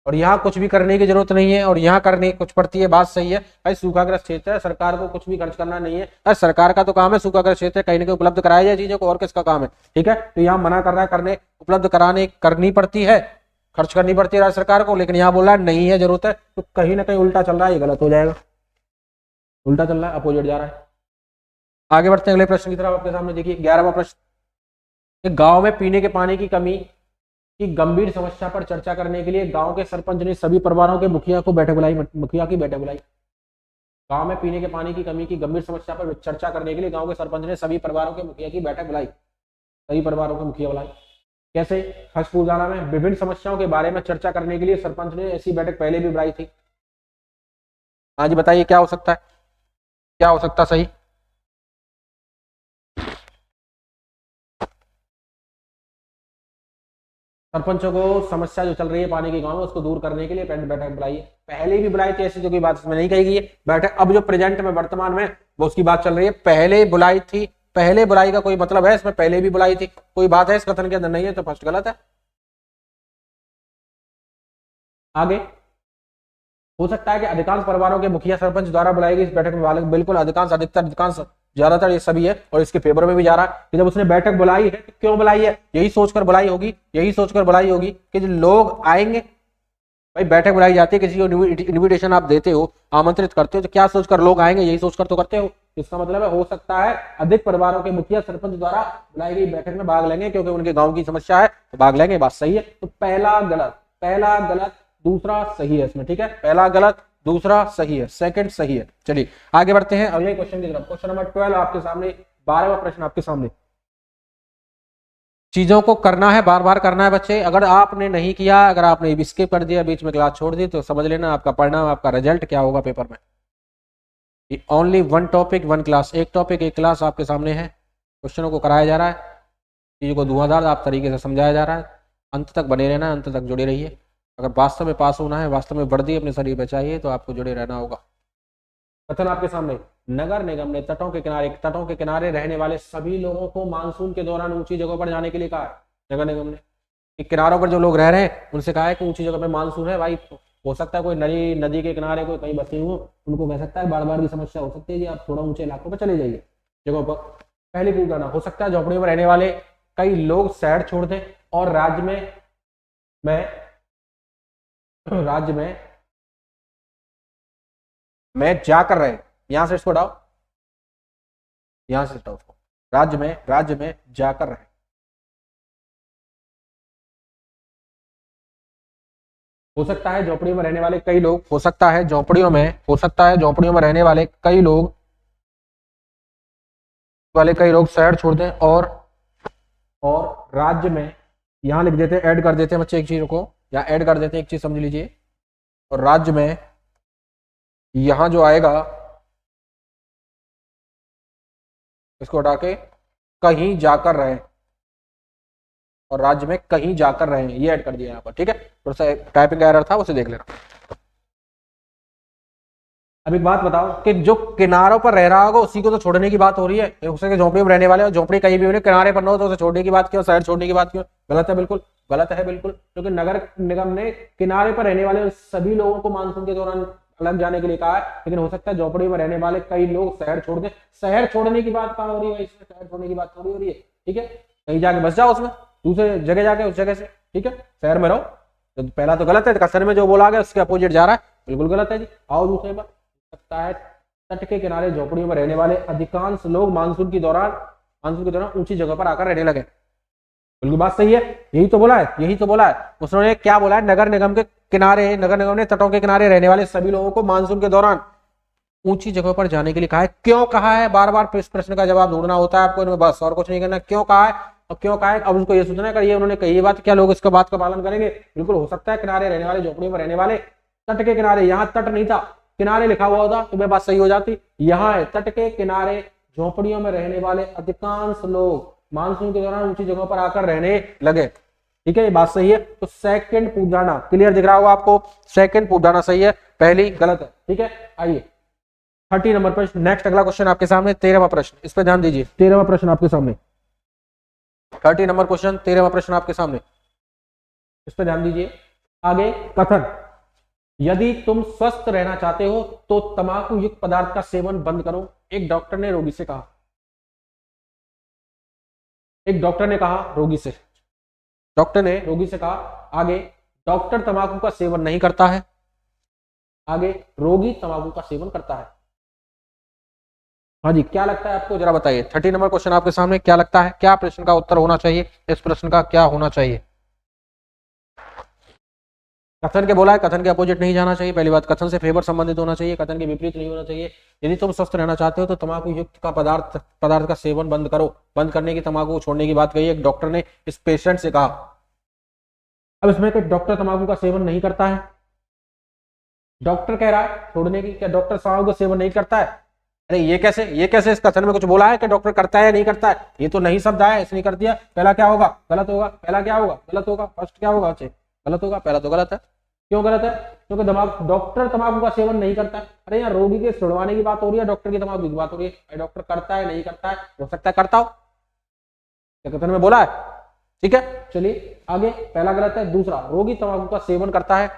और यहाँ कुछ भी करने की जरूरत नहीं है और यहाँ करने कुछ पड़ती है, बात सही है। भाई सूखाग्रस्त क्षेत्र है, सरकार को कुछ भी खर्च करना नहीं है, अरे सरकार का तो काम है सूखाग्रस्त क्षेत्र कहीं ना कहीं उपलब्ध कराया जाए चीजों को, और किसका काम है? ठीक है, तो यहाँ मना कर रहा है करने, उपलब्ध कराने करनी पड़ती है, खर्च करनी पड़ती है राज्य सरकार को, लेकिन यहाँ बोल रहा है नहीं है जरूरत है, तो कहीं ना कहीं उल्टा चल रहा है, ये गलत हो जाएगा, उल्टा चल रहा है, अपोजिट जा रहा है। आगे बढ़ते हैं अगले प्रश्न की तरफ। आपके सामने देखिए 11वां प्रश्न। गांव में पीने के पानी की कमी की गंभीर समस्या पर चर्चा करने के लिए गांव के सरपंच ने सभी परिवारों के मुखिया की बैठक बुलाई। गांव में पीने के पानी की कमी की गंभीर समस्या पर चर्चा करने के लिए गांव के सरपंच ने सभी परिवारों के मुखिया की बैठक बुलाई। सभी परिवारों के मुखिया बुलाई कैसे? हसपूजाना में विभिन्न समस्याओं के बारे में चर्चा करने के लिए सरपंच ने ऐसी बैठक पहले भी बुलाई थी। हाँ जी बताइए क्या हो सकता है, क्या हो सकता सही? सरपंचों को समस्या जो चल रही है पानी के गांव में उसको दूर करने के लिए बैठक बुलाई है। पहले भी बुलाई थी, ऐसी जो कोई बात इसमें नहीं कही गई है बैठक। अब जो प्रेजेंट में वर्तमान में वो उसकी बात चल रही है, पहले बुलाई थी, पहले बुलाई का कोई मतलब है इसमें, पहले भी बुलाई थी, कोई बात है इस कथन के अंदर नहीं है, तो फर्स्ट गलत है। आगे, हो सकता है कि अधिकांश परिवारों के मुखिया सरपंच द्वारा बुलाई गई इस बैठक में बिल्कुल अधिकांश ज्यादातर ये सभी है और इसके फेवर में भी जा रहा है कि जब उसने बैठक बुलाई है तो क्यों बुलाई है, यही सोचकर बुलाई होगी कि जो लोग आएंगे। भाई बैठक बुलाई जाती है, किसी को इन्विटेशन आप देते हो, आमंत्रित करते हो, तो क्या सोचकर लोग आएंगे, यही सोचकर तो करते हो। इसका मतलब है हो सकता है अधिक परिवारों के मुखिया सरपंच द्वारा बुलाई गई बैठक में भाग लेंगे क्योंकि उनके गांव की समस्या है तो भाग लेंगे। बात सही है। तो पहला गलत दूसरा सही है इसमें, ठीक है। पहला गलत दूसरा सही है, सेकंड सही है। चलिए आगे बढ़ते हैं अगले क्वेश्चन की तरफ। क्वेश्चन नंबर 12 आपके सामने, 12वां प्रश्न आपके सामने। चीजों को करना है, बार बार करना है बच्चे। अगर आपने नहीं किया, अगर आपने स्किप कर दिया, बीच में क्लास छोड़ दी, तो समझ लेना आपका परिणाम, आपका रिजल्ट क्या होगा पेपर में। Only one topic one class, एक टॉपिक एक क्लास आपके सामने है। क्वेश्चनों को कराया जा रहा है, चीजों को धुआंधार आप तरीके से समझाया जा रहा है। अंत तक बने रहना, अंत तक जुड़े रहिए। अगर वास्तव में पास होना है, वास्तव में वर्दी अपने शरीर में चाहिए, तो आपको जुड़े रहना होगा। कथन आपके सामने, नगर निगम ने तटों के किनारे रहने वाले सभी लोगों को मानसून के दौरान ऊंची जगहों पर जाने के लिए कहा है। नगर निगम ने किनारों पर जो लोग रह रहे हैं उनसे कहा है कि ऊंची जगह पर मानसून है। भाई हो सकता है कोई नदी के किनारे कोई कहीं बसे हो, उनको कह सकता है बाढ़ बाढ़ की समस्या हो सकती है जी, आप थोड़ा ऊंचे इलाकों पर चले जाइए जगहों पर। पहली पूछना, हो सकता है झोपड़ियों में रहने वाले कई लोग शहर छोड़ दें और राज्य में जाकर रहे। यहां से इसको हटाओ, यहां से हटाओ उसको। राज्य में जाकर रहे। हो सकता है झोपड़ियों में रहने वाले कई लोग, हो सकता है झोपड़ियों में रहने वाले कई लोग शहर छोड़ दें और राज्य में, यहां लिख देते हैं, ऐड कर देते हैं बच्चे एक चीज को, या ऐड कर देते हैं एक चीज समझ लीजिए। और राज्य में यहां जो आएगा इसको हटा के कहीं जाकर रहे, और राज्य में कहीं जाकर रहे, ये ऐड कर दिया यहाँ पर, ठीक है। थोड़ा सा टाइपिंग का एरर था, उसे देख लेना। अब एक बात बताओ कि जो किनारों पर रह रहा होगा उसी को तो छोड़ने की बात हो रही है। उसे झोपड़ी में रहने वाले, और झोपड़ी कहीं भी किनारे पर न हो तो उसे छोड़ने की बात क्यों, शहर छोड़ने की बात क्यों? गलत है, बिल्कुल गलत है, बिल्कुल। क्योंकि नगर निगम ने किनारे पर रहने वाले सभी लोगों को मानसून के दौरान अलग जाने के लिए कहा है, लेकिन हो सकता है झोपड़ी में रहने वाले कई लोग शहर छोड़ दें। शहर छोड़ने की बात कहाँ हो रही है? इसमें शहर छोड़ने की बात थोड़ी हो रही है, ठीक है। कहीं जाके बस जाओ उसमें, दूसरे जगह जाके उस जगह से, ठीक है, शहर में रहो। तो पहला तो गलत है, कथन में जो बोला गया उसके अपोजिट जा रहा है, बिल्कुल गलत है जी। आओ दूसरे पर, सकता है तट के किनारे झोपड़ियों में रहने वाले अधिकांश लोग मानसून के दौरान ऊंची जगह पर आकर रहने लगे। बिल्कुल बात सही है, यही तो बोला है। उसने क्या बोला है? नगर निगम ने तटों के किनारे रहने वाले सभी लोगों को मानसून के दौरान ऊंची जगह पर जाने के लिए कहा है। क्यों कहा है? बार बार इस प्रश्न का जवाब ढूंढना होता है आपको, बस और कुछ नहीं करना। क्यों कहा है और क्यों कहा है? अब उसको ये सोचना है, ये उन्होंने कही बात, क्या लोग इसका बात का पालन करेंगे? बिल्कुल हो सकता है किनारे रहने वाले, झोपड़ियों में रहने वाले, तट के किनारे, यहाँ तट नहीं था, किनारे लिखा हुआ होता तो बात सही हो जाती। यहाँ है तट के किनारे झोपड़ियों में रहने वाले अधिकांश लोग मानसून के दौरान ऊंची जगहों पर आकर रहने लगे, ठीक है, ये बात सही है। तो सेकंड पूछना क्लियर दिख रहा होगा आपको, सेकंड पूछना सही है, पहली गलत है, ठीक है। आइए 30 नंबर प्रश्न, नेक्स्ट अगला क्वेश्चन आपके सामने, 13वां प्रश्न, इस पर ध्यान दीजिए। 13वां प्रश्न आपके सामने, 30 नंबर क्वेश्चन, 13वां प्रश्न आपके सामने, इस पर ध्यान दीजिए। आगे कथन, यदि तुम स्वस्थ रहना चाहते हो तो तंबाकू युक्त पदार्थ का सेवन बंद करो। एक डॉक्टर ने रोगी से कहा, डॉक्टर ने रोगी से कहा। आगे डॉक्टर तंबाकू का सेवन नहीं करता है, आगे रोगी तंबाकू का सेवन करता है। हाँ जी, क्या लगता है आपको, जरा बताइए। 30 नंबर क्वेश्चन आपके सामने, क्या लगता है क्या प्रश्न का उत्तर होना चाहिए? इस प्रश्न का क्या होना चाहिए? कथन के बोला है, कथन के अपोजिट नहीं जाना चाहिए। पहली बात, कथन से फेवर संबंधित होना चाहिए, कथन के विपरीत नहीं होना चाहिए। यदि तुम स्वस्थ रहना चाहते हो तो तंबाकू युक्त का पदार्थ का सेवन बंद करो। बंद करने की, तंबाकू को छोड़ने की बात कही है, एक डॉक्टर ने इस पेशेंट से कहा। अब इसमें कि डॉक्टर तंबाकू का सेवन नहीं करता है, डॉक्टर कह रहा है छोड़ने की, क्या डॉक्टर तंबाकू का सेवन नहीं करता है? अरे ये कैसे इस कथन में कुछ बोला है कि डॉक्टर करता है या नहीं करता है? ये तो नहीं शब्द आया, इसने कर दिया। पहला क्या होगा? गलत होगा। पहला क्या होगा? गलत होगा। फर्स्ट क्या होगा? गलत होगा। पहला तो गलत है। क्यों गलत है? क्योंकि डॉक्टर तंबाकू का सेवन नहीं करता है। अरे यार, रोगी के छुड़वाने की बात हो रही है, डॉक्टर की तंबाकू की बात हो रही है। डॉक्टर करता है नहीं करता है, हो सकता है करता हो, कथन में बोला है, ठीक है। चलिए आगे, पहला गलत है। दूसरा, रोगी तंबाकू का सेवन करता है,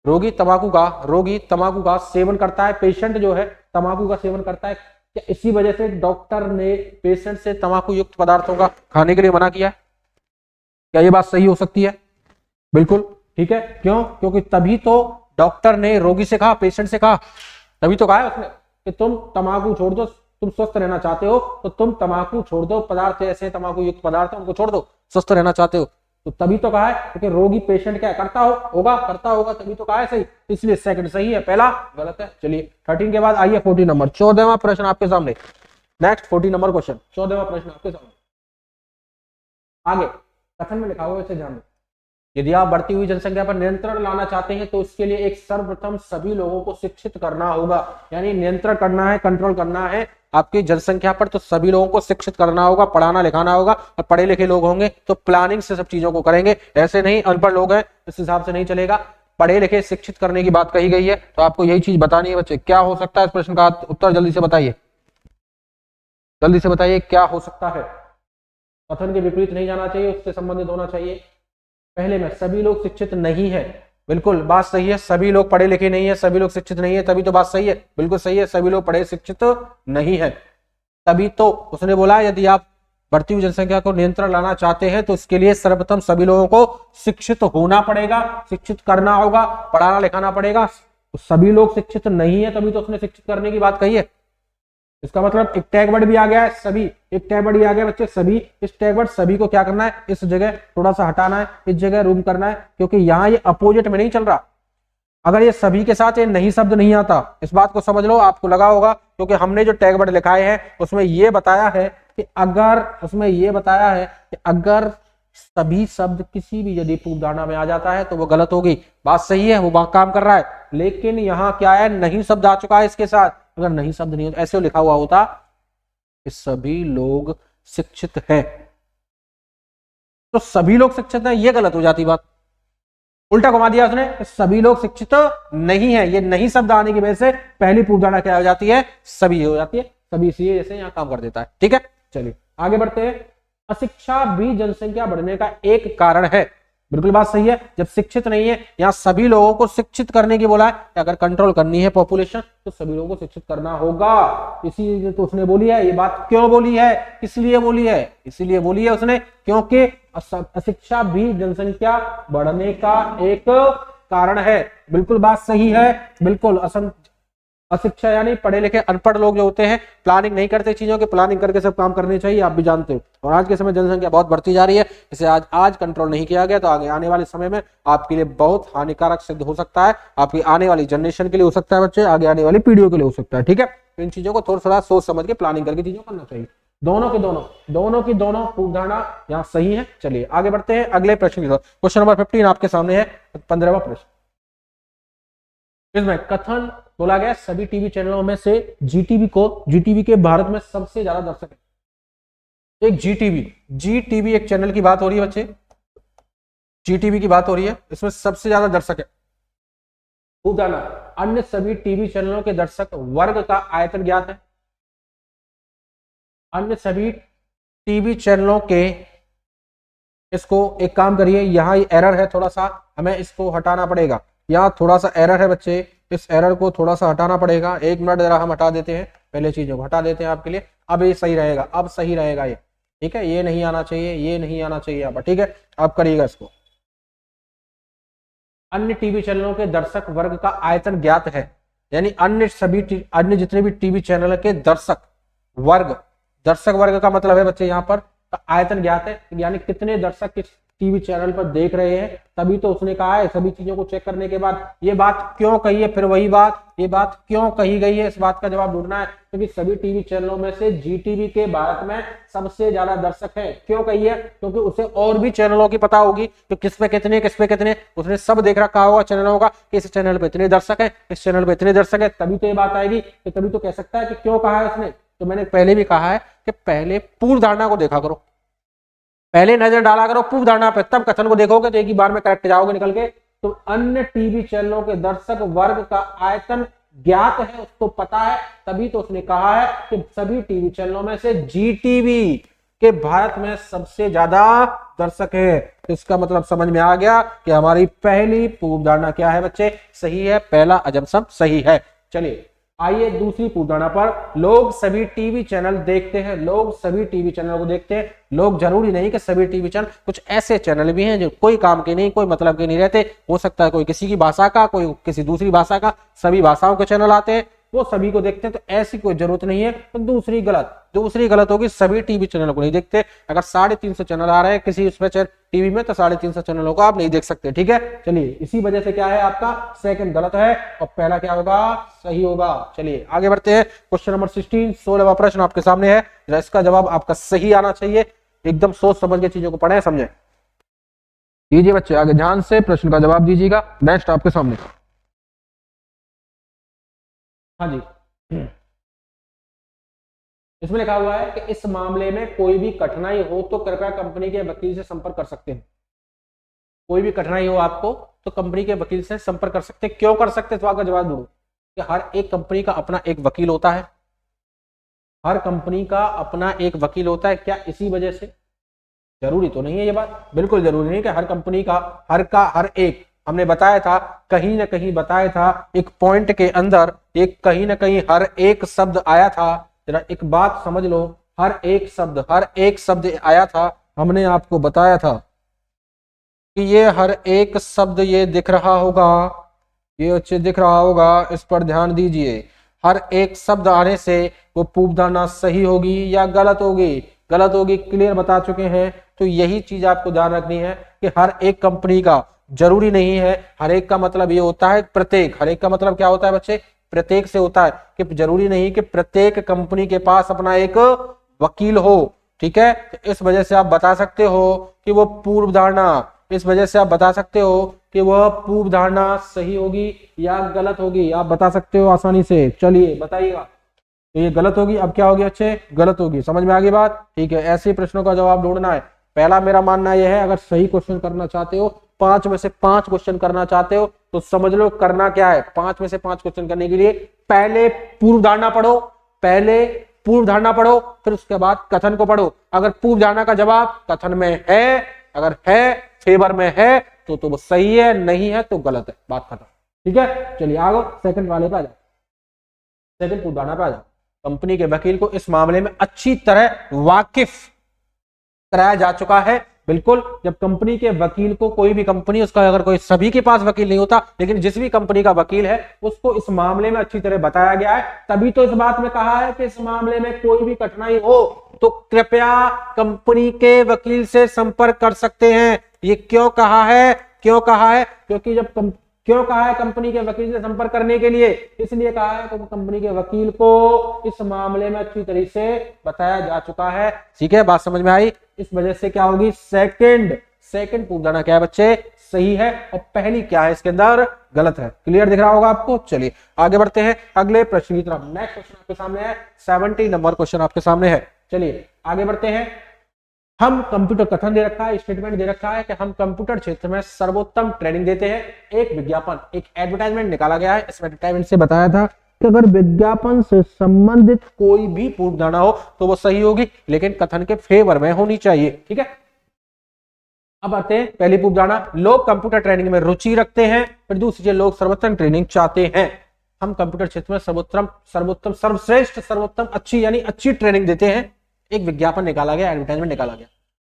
रोगी तंबाकू का सेवन करता है। पेशेंट जो है तंबाकू का सेवन करता है। क्या इसी वजह से डॉक्टर ने पेशेंट से तंबाकू युक्त पदार्थों का खाने के लिए मना किया है? क्या ये बात सही हो सकती है? बिल्कुल ठीक है। क्यों? क्योंकि तभी तो डॉक्टर ने रोगी से कहा, पेशेंट से कहा, तभी तो कहा है उसने कि तुम तंबाकू छोड़ दो, तुम स्वस्थ रहना चाहते हो तो तुम तंबाकू छोड़ दो, पदार्थ ऐसे तंबाकू युक्त पदार्थ उनको छोड़ दो, स्वस्थ रहना चाहते हो तो तभी तो कहा है। क्योंकि रोगी पेशेंट क्या करता होगा तभी तो कहा है सही, इसलिए सेकंड सही है, पहला गलत है। चलिए 13 के बाद आइए 14 नंबर, 14वां प्रश्न आपके सामने। नेक्स्ट 14 नंबर क्वेश्चन, 14वां प्रश्न आपके सामने। आगे कथन में लिखा हुआ है, इसे ध्यान दें। यदि आप बढ़ती हुई जनसंख्या पर नियंत्रण लाना चाहते हैं तो इसके लिए एक सर्वप्रथम सभी लोगों को शिक्षित करना होगा। यानी नियंत्रण करना है, कंट्रोल करना है आपकी जनसंख्या पर, तो सभी लोगों को शिक्षित करना होगा, पढ़ाना लिखाना होगा। और पढ़े लिखे लोग होंगे तो प्लानिंग से सब चीजों को करेंगे, ऐसे नहीं अनपढ़ लोग हैं इस हिसाब से नहीं चलेगा। पढ़े लिखे शिक्षित करने की बात कही गई है, तो आपको यही चीज बतानी है बच्चे। क्या हो सकता है इस प्रश्न का उत्तर? जल्दी से बताइए, जल्दी से बताइए क्या हो सकता है। कथन के विपरीत नहीं जाना चाहिए, उससे संबंधित होना चाहिए। पहले में सभी लोग शिक्षित नहीं है, बिल्कुल बात सही है। सभी लोग पढ़े लिखे नहीं है, सभी लोग शिक्षित नहीं है, तभी तो बात सही है, बिल्कुल सही है। सभी लोग पढ़े शिक्षित नहीं है, तभी तो उसने बोला यदि आप बढ़ती हुई जनसंख्या को नियंत्रण लाना चाहते हैं तो इसके लिए सर्वप्रथम सभी लोगों को शिक्षित होना पड़ेगा, शिक्षित करना होगा, पढ़ाना लिखाना पड़ेगा। तो सभी लोग शिक्षित नहीं है, तभी तो उसने शिक्षित करने की बात कही है। इसका मतलब एक टैग वर्ड भी आ गया है, सभी, एक टैग वर्ड भी आ गया बच्चे, सभी। इस टैग वर्ड सभी को क्या करना है, इस जगह थोड़ा सा हटाना है, इस जगह रूम करना है, क्योंकि यहाँ ये अपोजिट में नहीं चल रहा। अगर ये सभी के साथ ये नहीं शब्द नहीं आता, इस बात को समझ लो, आपको लगा होगा क्योंकि हमने जो टैग वर्ड लिखाए हैं उसमें ये बताया है कि अगर सभी शब्द किसी भी यदि पूर्व धारणा में आ जाता है तो वो गलत होगी। बात सही है, वो काम कर रहा है, लेकिन यहाँ क्या है, नहीं शब्द आ चुका है इसके साथ। अगर नहीं शब्द नहीं होता, ऐसे लिखा हुआ होता कि सभी लोग शिक्षित हैं, तो सभी लोग शिक्षित हैं, ये गलत हो जाती बात। उल्टा घुमा दिया उसने, सभी लोग शिक्षित नहीं है। ये नहीं शब्द आने की वजह से पहली पूर्व धारणा क्या हो जाती है, सभी हो जाती है। सभी इसलिए जैसे यहाँ काम कर देता है। ठीक है, चलिए आगे बढ़ते हैं। अशिक्षा भी जनसंख्या बढ़ने का एक कारण है, बिल्कुल बात सही है। जब शिक्षित नहीं है, यहाँ सभी लोगों को शिक्षित करने की बोला है, अगर कंट्रोल करनी है पॉपुलेशन तो सभी लोगों को शिक्षित करना होगा। इसीलिए तो उसने बोली है। ये बात क्यों बोली है, इसलिए बोली है, इसीलिए बोली है उसने, क्योंकि अशिक्षा भी जनसंख्या बढ़ने का एक कारण है। बिल्कुल बात सही है, बिल्कुल। अशिक्षा यानी पढ़े लिखे अनपढ़ लोग जो होते हैं, प्लानिंग नहीं करते चीजों की, प्लानिंग करके सब काम करने चाहिए, आप भी जानते हो। और आज के समय जनसंख्या बहुत बढ़ती जा रही है, इसे आज कंट्रोल नहीं किया गया तो आगे आने वाले समय में आपके लिए बहुत हानिकारक सिद्ध हो सकता है। आपकी आने वाली जनरेशन के लिए हो सकता है बच्चे, आगे आने वाली पीढ़ियों के लिए हो सकता है। ठीक है, इन चीजों को थोड़ा सोच समझ के प्लानिंग करके चीजों करना चाहिए। दोनों की दोनों पूर्व धारणा यहाँ सही है। चलिए आगे बढ़ते हैं अगले प्रश्न की तरफ। क्वेश्चन नंबर 15 आपके सामने है, 15वां प्रश्न। इसमें कथन बोला गया सभी टीवी चैनलों में से जीटीवी के भारत में सबसे ज्यादा दर्शक है। एक जीटीवी एक चैनल की बात हो रही है बच्चे, जीटीवी की बात हो रही है, इसमें सबसे ज्यादा दर्शक है। उदाहरण, अन्य सभी टीवी चैनलों के दर्शक वर्ग का आयतन ज्ञात है। अन्य सभी टीवी चैनलों के, इसको एक काम करिए, यहाँ एरर है थोड़ा सा, हमें इसको हटाना पड़ेगा। यहाँ थोड़ा सा एरर है बच्चे, इस एरर को थोड़ा सा हटाना पड़ेगा। 1 मिनट जरा हम हटा देते हैं, पहले चीजों को हटा देते हैं आपके लिए। अब ये सही रहेगा, अब सही रहेगा ये। ठीक है, ये नहीं आना चाहिए, ये नहीं आना चाहिए यहाँ पर। ठीक है, आप करिएगा इसको। अन्य टीवी चैनलों के दर्शक वर्ग का आयतन ज्ञात है, यानी अन्य जितने भी टीवी चैनल के दर्शक वर्ग का मतलब है बच्चे यहाँ पर आयतन ज्ञात है, यानी कितने दर्शक किस टीवी चैनल पर देख रहे हैं। तभी तो उसने कहा है सभी चीजों को चेक करने के बाद। ये बात क्यों कही है, फिर वही बात, ये बात क्यों कही गई है, इस बात का जवाब ढूंढना है। क्योंकि सभी टीवी चैनलों में से जीटीवी के भारत में सबसे ज्यादा दर्शक है। क्यों कही है, क्योंकि उसे और भी चैनलों की पता होगी तो किस पे कितने उसने सब देख रखा होगा चैनलों का, इस चैनल पे इतने दर्शक है, इस चैनल पे इतने दर्शक है। तभी तो ये बात आएगी, तभी तो कह सकता है कि क्यों कहा है उसने। तो मैंने पहले भी कहा है कि पहले पूर्व धारणा को देखा करो, पहले नजर डाला करो पूर्व धारणा पे, तब कथन को देखोगे तो एक ही बार में करेक्ट जाओगे निकल के। तो अन्य टीवी चैनलों के दर्शक वर्ग का आयतन ज्ञात है, उसको पता है, तभी तो उसने कहा है कि सभी टीवी चैनलों में से जीटीवी के भारत में सबसे ज्यादा दर्शक है। तो इसका मतलब समझ में आ गया कि हमारी पहली पूर्व धारणा क्या है बच्चे, सही है, पहला अजम्पशन सही है। चलिए आइए दूसरी पूर्वधारणा पर, लोग सभी टीवी चैनल देखते हैं, लोग सभी टीवी चैनल को देखते हैं। लोग जरूरी नहीं कि सभी टीवी चैनल, कुछ ऐसे चैनल भी हैं जो कोई काम के नहीं, कोई मतलब के नहीं रहते। हो सकता है कोई किसी की भाषा का, कोई किसी दूसरी भाषा का, सभी भाषाओं के चैनल आते हैं, वो सभी को देखते हैं। तो ऐसी कोई जरूरत नहीं है। तो दूसरी गलत होगी, सभी टीवी चैनल को नहीं देखते। अगर 350 चैनल आ रहे हैं किसी उसमें टीवी में, तो 350 चैनलों को आप नहीं देख सकते। ठीक है, चलिए इसी वजह से क्या है आपका सेकंड गलत है और पहला क्या होगा, सही होगा। चलिए आगे बढ़ते हैं। क्वेश्चन नंबर 16, 16वां प्रश्न आपके सामने है। इसका जवाब आपका सही आना चाहिए। एकदम सोच समझ के चीजों को पढ़े समझे। दीजिए बच्चे आगे ध्यान से प्रश्न का जवाब दीजिएगा। नेक्स्ट आपके सामने, हाँ जी, इसमें लिखा हुआ है कि इस मामले में कोई भी कठिनाई हो तो कृपया कंपनी के वकील से संपर्क कर सकते हैं। कोई भी कठिनाई हो आपको तो कंपनी के वकील से संपर्क कर सकते हैं। क्यों कर सकते हैं, तो आपका जवाब दूंगा कि हर एक कंपनी का अपना एक वकील होता है। हर कंपनी का अपना एक वकील होता है। क्या इसी वजह से, जरूरी तो नहीं है ये बात, बिल्कुल जरूरी नहीं कि हर कंपनी का हर एक, हमने बताया था कहीं ना कहीं बताया था एक पॉइंट के अंदर, एक कहीं ना कहीं हर एक शब्द आया था। जरा एक बात समझ लो, हर एक शब्द आया था। हमने आपको बताया था कि ये हर एक शब्द ये दिख रहा होगा, ये अच्छे दिख रहा होगा, इस पर ध्यान दीजिए। हर एक शब्द आने से वो पूर्वधारणा सही होगी या गलत होगी, गलत होगी, क्लियर बता चुके हैं। तो यही चीज आपको ध्यान रखनी है कि हर एक कंपनी का, जरूरी नहीं है हर एक का मतलब ये होता है प्रत्येक, हर एक का मतलब क्या होता है बच्चे, प्रत्येक से होता है, कि जरूरी नहीं कि प्रत्येक कंपनी के पास अपना एक वकील हो। ठीक है, तो इस वजह से आप बता सकते हो कि वो पूर्व धारणा, इस वजह से आप बता सकते हो कि वह पूर्व धारणा सही होगी या गलत होगी, आप बता सकते हो आसानी से। चलिए बताइएगा, तो ये गलत होगी। अब क्या होगी अच्छे, गलत होगी। समझ में आ गई बात। ठीक है, ऐसे प्रश्नों का जवाब ढूंढना है। पहला मेरा मानना यह है, अगर सही क्वेश्चन करना चाहते हो, 5 में से 5 क्वेश्चन करना चाहते हो, तो समझ लो करना क्या है। 5 में से 5 क्वेश्चन करने के लिए पहले पूर्व धारणा पढ़ो, पहले पूर्व धारणा पढ़ो, फिर उसके बाद कथन को पढ़ो। अगर पूर्व धारणा का जवाब कथन में है, अगर है फेवर में है तो वो सही है, नहीं है तो गलत है, बात खत्म। ठीक है, चलिए आगे सेकंड वाले पे आ जाओ, सेकंड पूर्व धारणा पे आ जाओ। कंपनी के वकील को इस मामले में अच्छी तरह वाकिफ कराया जा चुका है। बिल्कुल, जब कंपनी के वकील को, कोई भी कंपनी, उसका अगर कोई, सभी के पास वकील नहीं होता, लेकिन जिस भी कंपनी का वकील है उसको इस मामले में अच्छी तरह बताया गया है। तभी तो इस बात में कहा है कि इस मामले में कोई भी कठिनाई हो तो कृपया कंपनी के वकील से संपर्क कर सकते हैं। ये क्यों कहा है, क्यों कहा है, क्योंकि जब क्यों कहा है कंपनी के वकील से संपर्क करने के लिए, इसलिए कहा है क्योंकि कंपनी के वकील को इस मामले में अच्छी तरीके से बताया जा चुका है। ठीक है, बात समझ में आई। इस वजह से क्या होगी, सेकंड पूर्व धारणा क्या है बच्चे, सही है, और पहली क्या है इसके अंदर, गलत है। क्लियर दिख रहा होगा आपको। चलिए आगे बढ़ते हैं अगले प्रश्न की तरफ। नेक्स्ट क्वेश्चन आपके सामने है, 70 नंबर क्वेश्चन आपके सामने है। चलिए आगे बढ़ते हैं। हम कंप्यूटर, कथन दे रखा है, स्टेटमेंट दे रखा है कि हम कंप्यूटर क्षेत्र में सर्वोत्तम ट्रेनिंग देते हैं। एक विज्ञापन, एक एडवर्टाइजमेंट निकाला गया है। इस एडवर्टाइजमेंट से बताया था कि अगर विज्ञापन से संबंधित कोई भी पूर्व धारणा हो तो वो सही होगी, लेकिन कथन के फेवर में होनी चाहिए। ठीक है, अब आते हैं पहली पूर्व धारणा, लोग कंप्यूटर ट्रेनिंग में रुचि रखते हैं। फिर दूसरी, लोग सर्वोत्तम ट्रेनिंग चाहते हैं। हम कंप्यूटर क्षेत्र में सर्वोत्तम सर्वश्रेष्ठ सर्वोत्तम अच्छी, यानी अच्छी ट्रेनिंग देते हैं। एक विज्ञापन निकाला गया, एडवर्टाइजमेंट निकाला गया।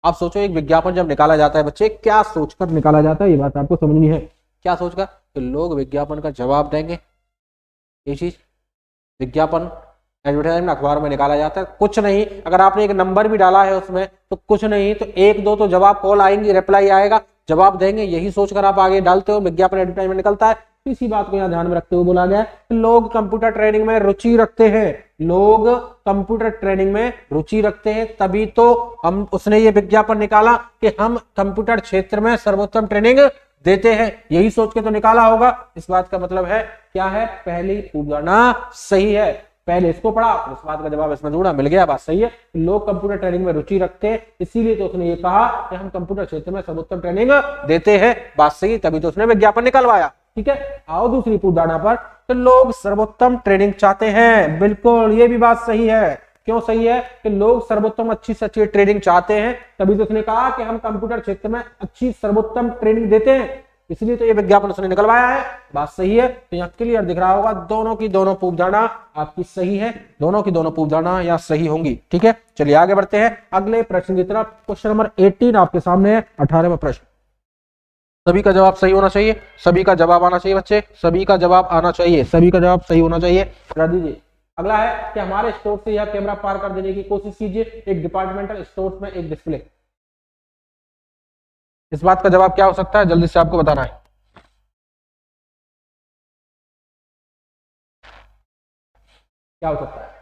आप सोचो, एक विज्ञापन जब निकाला जाता है बच्चे, क्या सोचकर निकाला जाता है, ये बात आपको समझनी है। क्या सोचकर, तो लोग विज्ञापन का जवाब देंगे। ये चीज विज्ञापन एडवर्टाइजमेंट अखबार में निकाला जाता है, कुछ नहीं, अगर आपने एक नंबर भी डाला है उसमें तो कुछ नहीं तो 1-2 तो जवाब कॉल आएंगी, रिप्लाई आएगा, जवाब देंगे, यही सोचकर आप आगे डालते हो। विज्ञापन एडवर्टाइजमेंट निकलता है। इसी बात को यहाँ ध्यान में रखते हुए बोला गया है लोग कंप्यूटर ट्रेनिंग में रुचि रखते हैं। लोग कंप्यूटर ट्रेनिंग में रुचि रखते हैं, तभी तो हम, उसने ये विज्ञापन निकाला कि हम कंप्यूटर क्षेत्र में सर्वोत्तम ट्रेनिंग देते हैं, यही सोच के तो निकाला होगा। इस बात का मतलब है क्या है, पहली पूर्व धारणा सही है। पहले इसको पढ़ा, इस बात का जवाब इसमें ढूंढा, मिल गया, बात सही है। लोग कंप्यूटर ट्रेनिंग में रुचि रखते हैं, इसीलिए तो उसने ये कहा कि हम कंप्यूटर क्षेत्र में सर्वोत्तम ट्रेनिंग देते हैं, बात सही, तभी तो उसने विज्ञापन निकलवाया। ठीक है, आओ दूसरी पूर्व धारणा पर, तो लोग सर्वोत्तम ट्रेनिंग चाहते हैं। बिल्कुल, ये भी बात सही है। क्यों सही है, कि लोग सर्वोत्तम अच्छी से अच्छी ट्रेनिंग चाहते हैं, तभी तो उसने कहा कि हम कंप्यूटर क्षेत्र में अच्छी सर्वोत्तम ट्रेनिंग देते हैं। इसलिए तो ये विज्ञापन उसने निकलवाया है। बात सही है, तो यहाँ क्लियर दिख रहा होगा दोनों की दोनों पूर्व धारणा आपकी सही है, दोनों की दोनों पूर्व धारणा यहाँ सही होंगी। ठीक है, चलिए आगे बढ़ते हैं अगले प्रश्न की तरफ। क्वेश्चन नंबर 18 आपके सामने है, 18वां प्रश्न। सभी का जवाब सही होना चाहिए, सभी का जवाब आना चाहिए बच्चे, सभी का जवाब आना चाहिए, सभी का जवाब सही होना चाहिए। करा दीजिए। अगला है कि हमारे स्टोर से यह कैमरा पार कर देने की कोशिश कीजिए, एक डिपार्टमेंटल स्टोर में एक डिस्प्ले। इस बात का जवाब क्या हो सकता है, जल्दी से आपको बताना है। क्या हो सकता है?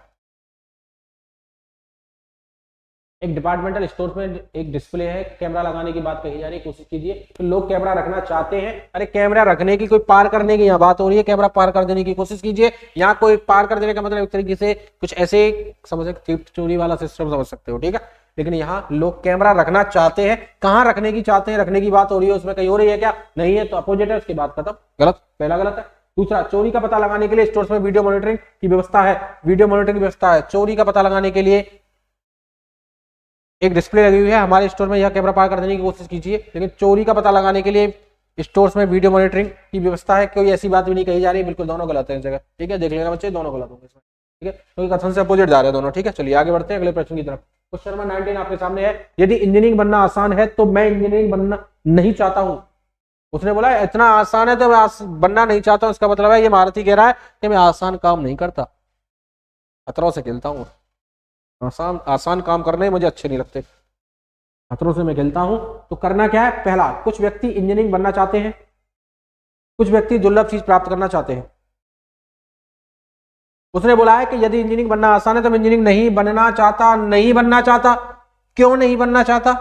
एक डिपार्टमेंटल स्टोर में एक डिस्प्ले है, कैमरा लगाने की बात कही जा रही है, कोशिश कीजिए। तो लोग कैमरा रखना चाहते हैं, अरे कैमरा रखने की, कोई पार करने की यहाँ बात हो रही है, कैमरा पार कर देने की कोशिश कीजिए। यहाँ कोई पार कर देने का मतलब एक तरीके से कुछ ऐसे समझ सकते, चोरी वाला सिस्टम समझ सकते हो, ठीक है। लेकिन यहाँ लोग कैमरा रखना चाहते हैं, कहाँ रखने की चाहते हैं, रखने की बात हो रही है, उसमें कहीं हो रही है क्या? नहीं है, तो अपोजिट है, उसकी बात खत्म। गलत, पहला गलत है। दूसरा, चोरी का पता लगाने के लिए स्टोर्स में वीडियो मॉनिटरिंग की व्यवस्था है, वीडियो मॉनिटरिंग की व्यवस्था है। चोरी का पता लगाने के लिए एक डिस्प्ले लगी हुई है, हमारे स्टोर में यह कैमरा पार कर देने की कोशिश कीजिए। लेकिन चोरी का पता लगाने के लिए स्टोर्स में वीडियो मॉनिटरिंग की व्यवस्था है, कोई ऐसी बात भी नहीं कही जा रही। बिल्कुल दोनों गलत है इस जगह, ठीक है। देख लेना बच्चे, दोनों गलत होंगे इसमें, ठीक है, क्योंकि कथन से अपोजिट जा रहे हैं दोनों, ठीक है। चलिए आगे बढ़ते हैं अगले प्रश्न की तरफ। क्वेश्चन नंबर 19 आपके सामने है। यदि इंजीनियरिंग बनना आसान है तो मैं इंजीनियरिंग बनना नहीं चाहता हूं। उसने बोला इतना आसान है तो मैं बनना नहीं चाहता हूं, इसका मतलब है ये महारथी कह रहा है कि मैं आसान काम नहीं करता, खतरों से खेलता हूं। आसान काम करने मुझे अच्छे नहीं लगते, खतरों से मैं खेलता हूं। तो करना क्या है? पहला, कुछ व्यक्ति इंजीनियरिंग बनना चाहते हैं, कुछ व्यक्ति दुर्लभ चीज प्राप्त करना चाहते हैं। उसने बोला है कि यदि इंजीनियरिंग बनना आसान है तो मैं इंजीनियरिंग नहीं बनना चाहता। नहीं बनना चाहता, क्यों नहीं बनना चाहता?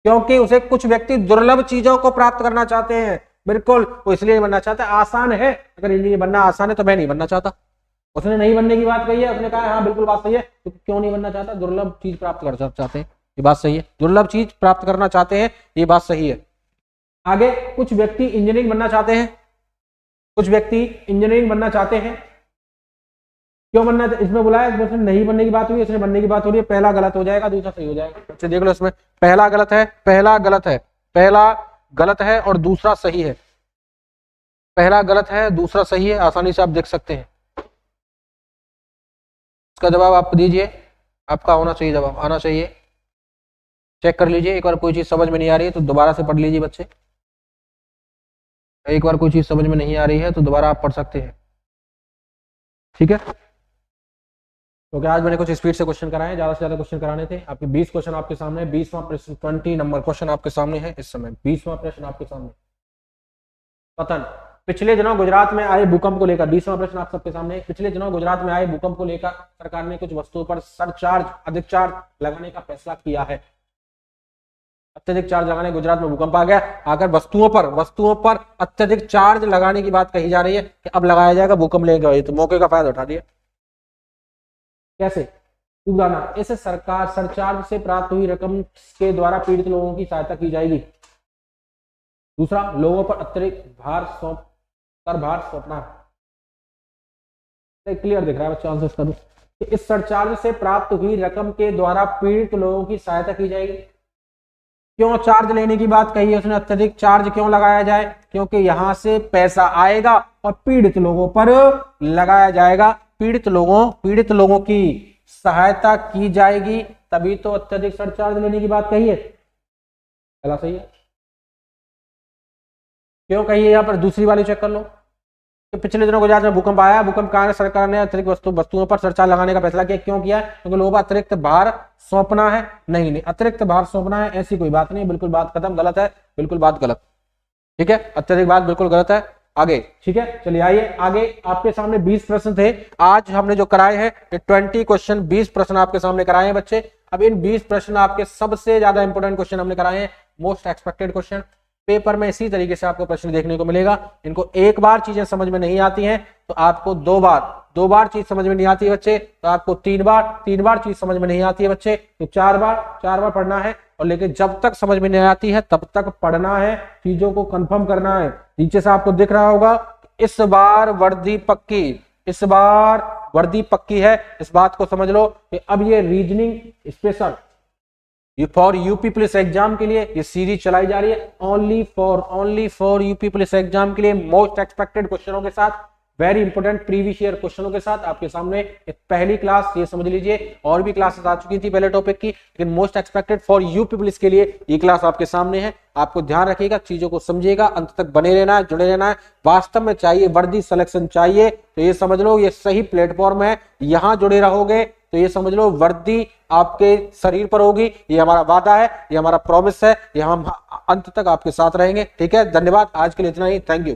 क्योंकि उसे कुछ व्यक्ति दुर्लभ चीजों को प्राप्त करना चाहते हैं, बिल्कुल, वो इसलिए नहीं बनना चाहता। आसान है, अगर इंजीनियर बनना आसान है तो मैं नहीं बनना चाहता। उसने नहीं बनने की बात कही है, उसने कहा हाँ बिल्कुल बात सही है। तो क्यों नहीं बनना चाहता? दुर्लभ चीज प्राप्त कर चाहते हैं, ये बात सही है। दुर्लभ चीज प्राप्त करना चाहते हैं, ये बात सही है। आगे, कुछ व्यक्ति इंजीनियरिंग बनना चाहते हैं, कुछ व्यक्ति इंजीनियरिंग बनना चाहते हैं, क्यों बनना? इसमें बोला है, इसमें नहीं बनने की बात हुई, इसमें बनने की बात हो रही है। पहला गलत हो जाएगा, दूसरा सही हो जाएगा। अच्छा देख लो, इसमें पहला गलत है, पहला गलत है, पहला गलत है और दूसरा सही है। पहला गलत है, दूसरा सही है, आसानी से आप देख सकते हैं। इसका जवाब आप दीजिए, आपका होना चाहिए, जवाब आना चाहिए। चेक कर लीजिए एक बार, कोई चीज समझ में नहीं आ रही है तो दोबारा से पढ़ लीजिए बच्चे। एक बार कोई चीज समझ में नहीं आ रही है तो दोबारा आप पढ़ सकते हैं, ठीक है। क्योंकि आज मैंने कुछ स्पीड से क्वेश्चन कराए, ज्यादा से ज्यादा क्वेश्चन कराने थे। आपके 20 क्वेश्चन आपके सामने, 20वां प्रश्न, 20 नंबर क्वेश्चन आपके सामने है इस समय। 20वां प्रश्न आपके सामने, पतन। पिछले दिनों गुजरात में आए भूकंप को लेकर, 20वां प्रश्न आप सबके सामने। पिछले दिनों गुजरात में आए भूकंप को लेकर सरकार ने कुछ वस्तुओं पर सरचार्ज, अधिक चार्ज लगाने का फैसला किया है। अत्यधिक चार्ज लगाने, गुजरात में भूकंप आ गया, आकर वस्तुओं पर अत्यधिक चार्ज लगाने की बात कही जा रही है कि अब लगाया जाएगा, भूकंप लेगा, तो मौके का फायदा उठा दिया। कैसे? उगाना, ऐसे सरकार सरचार्ज से प्राप्त हुई रकम के द्वारा पीड़ित लोगों की सहायता की जाएगी। दूसरा, लोगों पर अतिरिक्त भार सौंपना। क्लियर दिख रहा है बच्चों, आंसर इसका तो इस सरचार्ज से प्राप्त हुई रकम के द्वारा पीड़ित लोगों की सहायता की जाएगी। क्यों चार्ज लेने की बात कही है उसने? अत्यधिक चार्ज क्यों लगाया जाए? क्योंकि यहां से पैसा आएगा और पीड़ित लोगों पर लगाया जाएगा, पीड़ित लोगों की सहायता की जाएगी, तभी तो अत्यधिक सरचार्ज लेने की बात कही है। पहला सही है। क्यों कही है यहाँ पर? दूसरी वाली चेक कर लो। तो पिछले दिनों गुजरात में भूकंप आया, भूकंप के कारण सरकार ने अतिरिक्त वस्तुओं पर सरचार्ज लगाने का फैसला किया। क्यों किया? क्योंकि लोगों पर अतिरिक्त भार सौंपना है। नहीं, अतिरिक्त भार सौंपना है ऐसी कोई बात नहीं, बिल्कुल बात खत्म, गलत है, बिल्कुल बात गलत, ठीक है। अत्यधिक बात बिल्कुल गलत है। आगे, ठीक है, चलिए आइए आगे। आपके सामने 20 प्रश्न थे, आज हमने जो कराए हैं 20 क्वेश्चन, 20 प्रश्न आपके सामने कराए हैं बच्चे। अब इन 20 प्रश्न आपके सबसे ज्यादा इंपोर्टेंट क्वेश्चन हमने कराए हैं, मोस्ट एक्सपेक्टेड क्वेश्चन। पेपर में इसी तरीके से आपको प्रश्न देखने को मिलेगा। इनको एक बार चीजें समझ में नहीं आती हैं तो आपको दो बार चीज समझ में नहीं आती है बच्चे, तो आपको तीन बार चीज समझ में नहीं आती है बच्चे, तो चार बार पढ़ना है। और लेकिन जब तक समझ में नहीं आती है तब तक पढ़ना है, चीजों को कंफर्म करना है। नीचे से आपको दिख रहा होगा, इस बार वर्दी पक्की है, इस बात को समझ लो कि अब ये रीजनिंग स्पेशल ये फॉर यूपी पुलिस एग्जाम के लिए ये सीरीज चलाई जा रही है, only for UP police exam के लिए, मोस्ट एक्सपेक्टेड क्वेश्चनों के साथ, वेरी इंपॉर्टेंट प्रीवियस ईयर क्वेश्चनों के साथ आपके सामने एक पहली क्लास, ये समझ लीजिए। और भी क्लासेस आ चुकी थी पहले टॉपिक की, लेकिन most expected for UP police के लिए ये क्लास आपके सामने है। आपको ध्यान रखिएगा, चीजों को समझिएगा, अंत तक बने रहना है, जुड़े रहना है। वास्तव में चाहिए वर्दी सिलेक्शन चाहिए तो ये समझ लो ये सही प्लेटफॉर्म है, यहां जुड़े रहोगे तो ये समझ लो वर्दी आपके शरीर पर होगी। ये हमारा वादा है, ये हमारा प्रॉमिस है, ये हम अंत तक आपके साथ रहेंगे। ठीक है, धन्यवाद, आज के लिए इतना ही, थैंक यू।